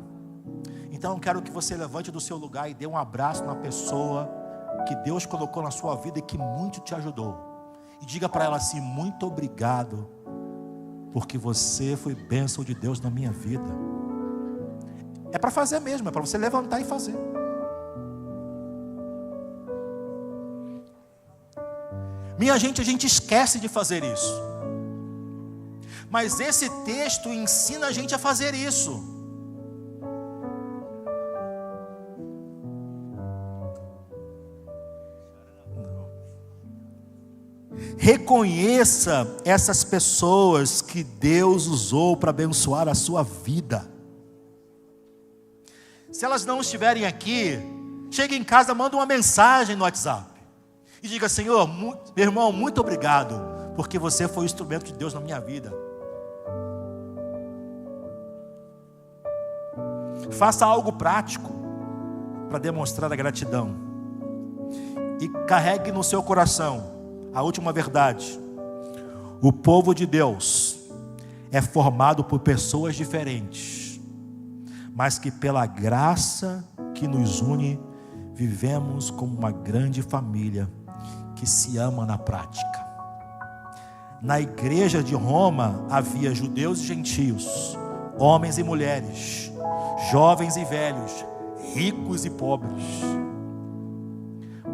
Então eu quero que você levante do seu lugar e dê um abraço na pessoa que Deus colocou na sua vida e que muito te ajudou. E diga para ela assim: muito obrigado, porque você foi bênção de Deus na minha vida. É para fazer mesmo, é para você levantar e fazer. Minha gente, a gente esquece de fazer isso. Mas esse texto ensina a gente a fazer isso. Reconheça essas pessoas que Deus usou para abençoar a sua vida. Se elas não estiverem aqui, chegue em casa, manda uma mensagem no WhatsApp e diga: Senhor, meu irmão, muito obrigado, porque você foi o instrumento de Deus na minha vida. Faça algo prático para demonstrar a gratidão. E carregue no seu coração a última verdade: o povo de Deus é formado por pessoas diferentes, mas que pela graça que nos une, vivemos como uma grande família que se ama na prática. Na igreja de Roma havia judeus e gentios, homens e mulheres, jovens e velhos, ricos e pobres,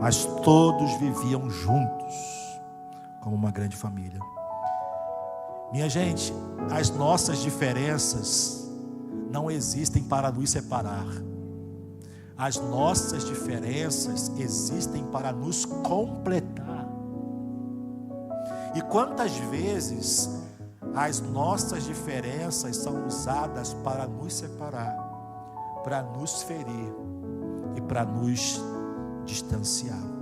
mas todos viviam juntos como uma grande família. Minha gente, as nossas diferenças não existem para nos separar. As nossas diferenças existem para nos completar. E quantas vezes as nossas diferenças são usadas para nos separar, para nos ferir e para nos distanciar.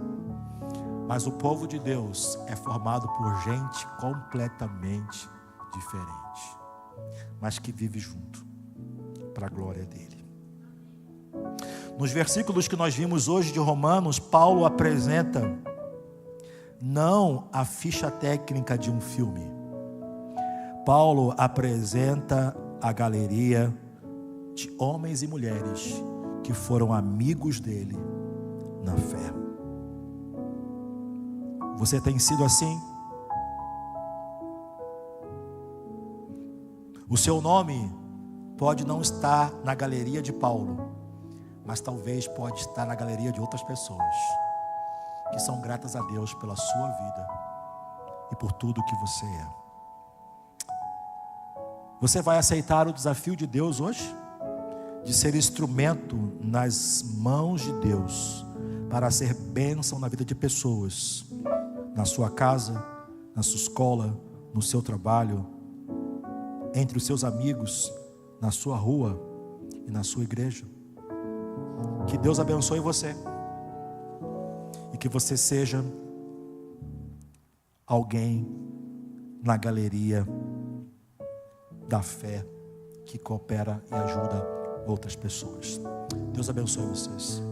Mas o povo de Deus é formado por gente completamente diferente, mas que vive junto para a glória dele. Nos versículos que nós vimos hoje de Romanos, Paulo apresenta não a ficha técnica de um filme. Paulo apresenta a galeria de homens e mulheres que foram amigos dele na fé. Você tem sido assim? O seu nome pode não estar na galeria de Paulo, mas talvez pode estar na galeria de outras pessoas que são gratas a Deus pela sua vida e por tudo que você é. Você vai aceitar o desafio de Deus hoje? De ser instrumento nas mãos de Deus para ser bênção na vida de pessoas, na sua casa, na sua escola, no seu trabalho, entre os seus amigos, na sua rua e na sua igreja. Que Deus abençoe você e que você seja alguém na galeria da fé que coopera e ajuda outras pessoas. Deus abençoe vocês.